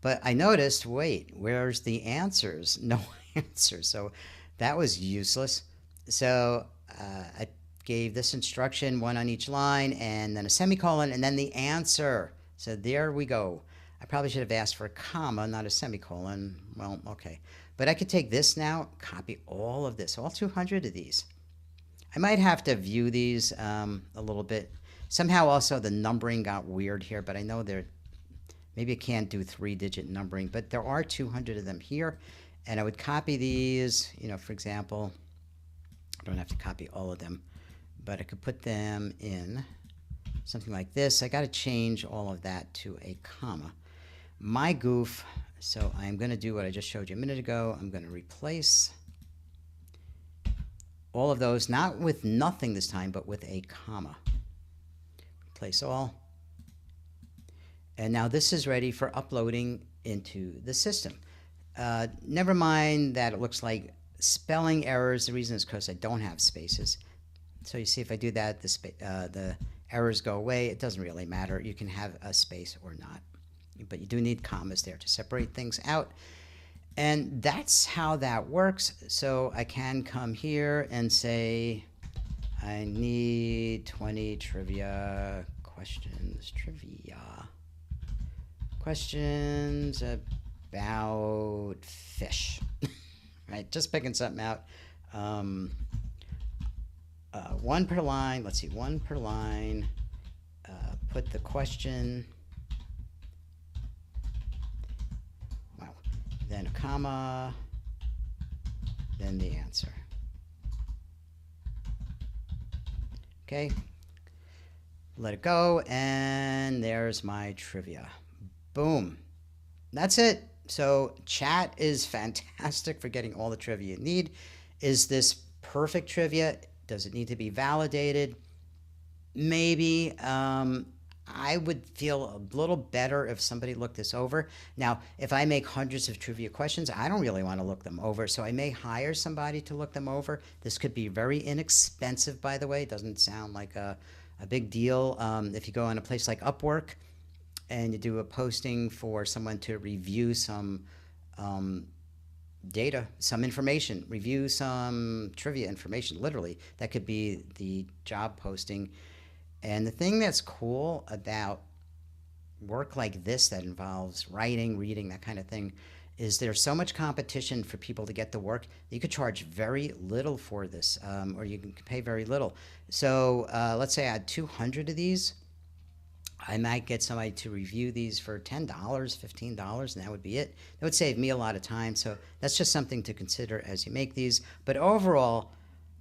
but I noticed, wait, where's the answers? No answers. So that was useless. So I gave this instruction, 1 on each line, and then a semicolon, and then the answer. So there we go. I probably should have asked for a comma, not a semicolon. Well, okay. But I could take this now, copy all of this, all 200 of these. I might have to view these a little bit. Somehow also the numbering got weird here, but I know maybe I can't do 3-digit numbering, but there are 200 of them here. And I would copy these, for example, I don't have to copy all of them, but I could put them in something like this. I got to change all of that to a comma. My goof, so I'm going to do what I just showed you a minute ago. I'm going to replace all of those, not with nothing this time, but with a comma. Replace all. And now this is ready for uploading into the system. Never mind that it looks like spelling errors. The reason is because I don't have spaces. So you see if I do that, the errors go away. It doesn't really matter. You can have a space or not. but you do need commas there to separate things out. And that's how that works. So I can come here and say, I need 20 trivia questions, questions about fish, right? Just picking something out. One per line, let's see, one per line, put the question, wow, then a comma, then the answer. Okay, let it go, and there's my trivia. Boom. That's it. So chat is fantastic for getting all the trivia you need. Is this perfect trivia? Does it need to be validated? Maybe. I would feel a little better if somebody looked this over. Now, if I make hundreds of trivia questions, I don't really want to look them over, so I may hire somebody to look them over. This could be very inexpensive, by the way. It doesn't sound like a big deal. If you go on a place like Upwork and you do a posting for someone to review some data, some information, review some trivia information, literally, that could be the job posting. And the thing that's cool about work like this that involves writing, reading, that kind of thing, is there's so much competition for people to get the work that you could charge very little for this, or you can pay very little. So let's say I had 200 of these. I might get somebody to review these for $10, $15, and that would be it. That would save me a lot of time. So that's just something to consider as you make these. But overall,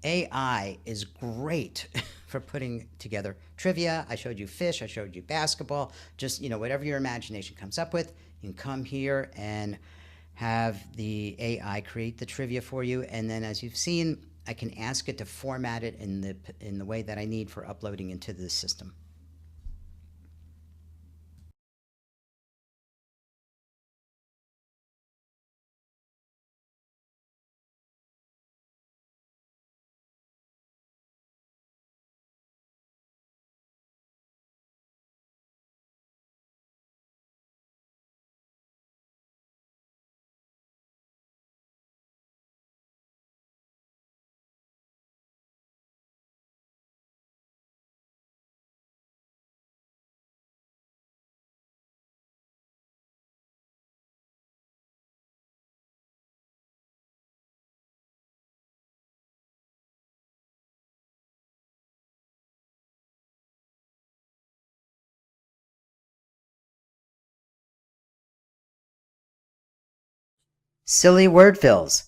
AI is great for putting together trivia. I showed you fish, I showed you basketball, just, whatever your imagination comes up with, you can come here and have the AI create the trivia for you. And then as you've seen, I can ask it to format it in the way that I need for uploading into the system. Silly word fills.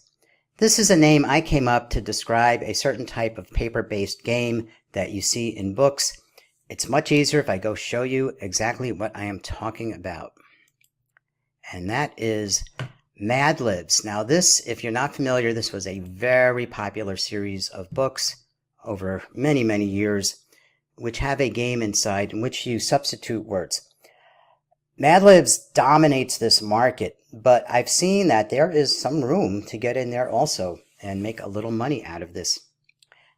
This is a name I came up to describe a certain type of paper-based game that you see in books. It's much easier if I go show you exactly what I am talking about. And that is Mad Libs. Now this, if you're not familiar, this was a very popular series of books over many, many years, which have a game inside in which you substitute words. Mad Libs dominates this market, but I've seen that there is some room to get in there also and make a little money out of this.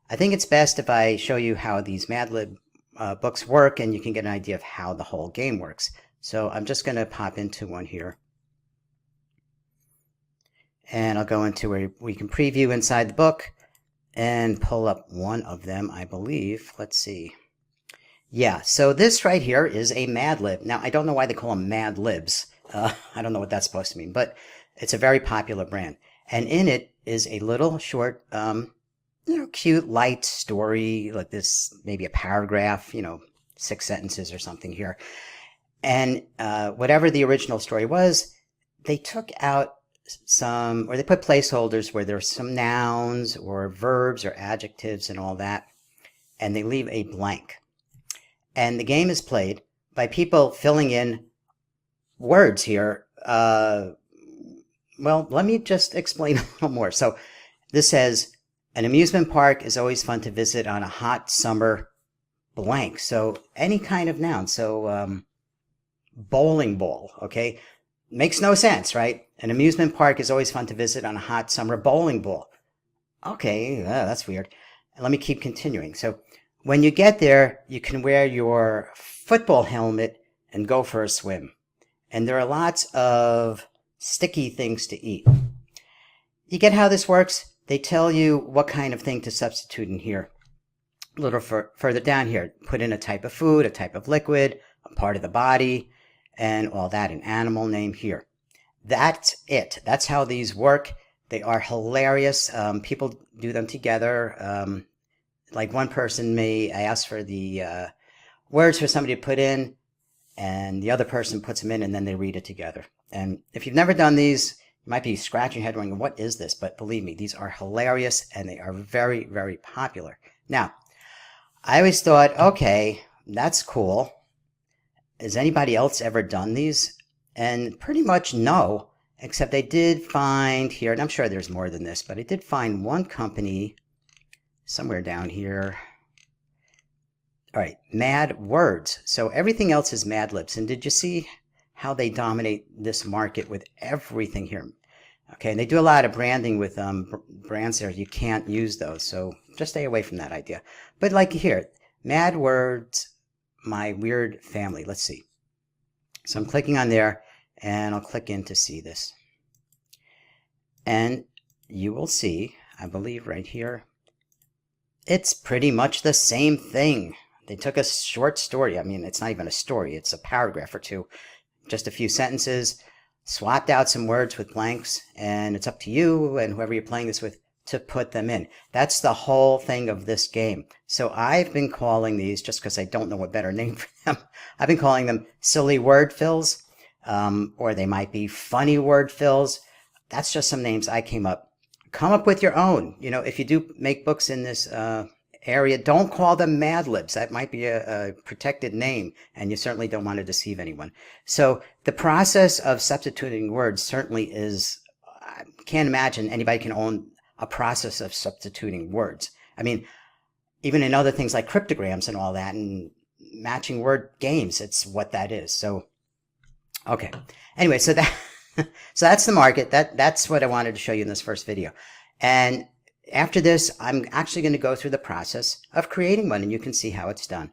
I think it's best if I show you how these Mad Lib books work, and you can get an idea of how the whole game works. So I'm just going to pop into one here. And I'll go into where we can preview inside the book and pull up one of them, I believe. Let's see. Yeah, so this right here is a Mad Lib. Now, I don't know why they call them Mad Libs. I don't know what that's supposed to mean, but it's a very popular brand. And in it is a little short, cute, light story, like this, maybe a paragraph, 6 sentences or something here. And whatever the original story was, they took out or they put placeholders where there's some nouns or verbs or adjectives and all that, and they leave a blank. And the game is played by people filling in words here. Well, let me just explain a little more. So this says, an amusement park is always fun to visit on a hot summer blank. So any kind of noun. So bowling ball, okay? Makes no sense, right? An amusement park is always fun to visit on a hot summer bowling ball. Okay, that's weird. Let me keep continuing. So when you get there, you can wear your football helmet and go for a swim. and there are lots of sticky things to eat. You get how this works? They tell you what kind of thing to substitute in here. A little further down here, put in a type of food, a type of liquid, a part of the body, and all that, an animal name here. That's it. That's how these work. They are hilarious. People do them together. Like one person may ask for the words for somebody to put in, and the other person puts them in, and then they read it together. And if you've never done these, you might be scratching your head wondering, what is this? But believe me, these are hilarious, and they are very, very popular. Now, I always thought, okay, that's cool. Has anybody else ever done these? And pretty much no, except I did find here, and I'm sure there's more than this, but I did find one company somewhere down here. All right, Mad Words. So everything else is Mad Libs. And did you see how they dominate this market with everything here? Okay, and they do a lot of branding with brands there. You can't use those, so just stay away from that idea. But like here, Mad Words, My Weird Family. Let's see. So I'm clicking on there, and I'll click in to see this. And you will see, I believe right here, it's pretty much the same thing. They took a short story. I mean, it's not even a story. It's a paragraph or two, just a few sentences, swapped out some words with blanks, and it's up to you and whoever you're playing this with to put them in. That's the whole thing of this game. So I've been calling these, just because I don't know a better name for them, I've been calling them silly word fills, or they might be funny word fills. That's just some names I came up. Come up with your own. You know, if you do make books in this area, don't call them Mad Libs. That might be a protected name, and you certainly don't want to deceive anyone. So the process of substituting words certainly is, I can't imagine anybody can own a process of substituting words. I mean, even in other things like cryptograms and all that, and matching word games, it's what that is. So, okay. Anyway, so that's the market. That's what I wanted to show you in this first video. And after this, I'm actually going to go through the process of creating one, and you can see how it's done.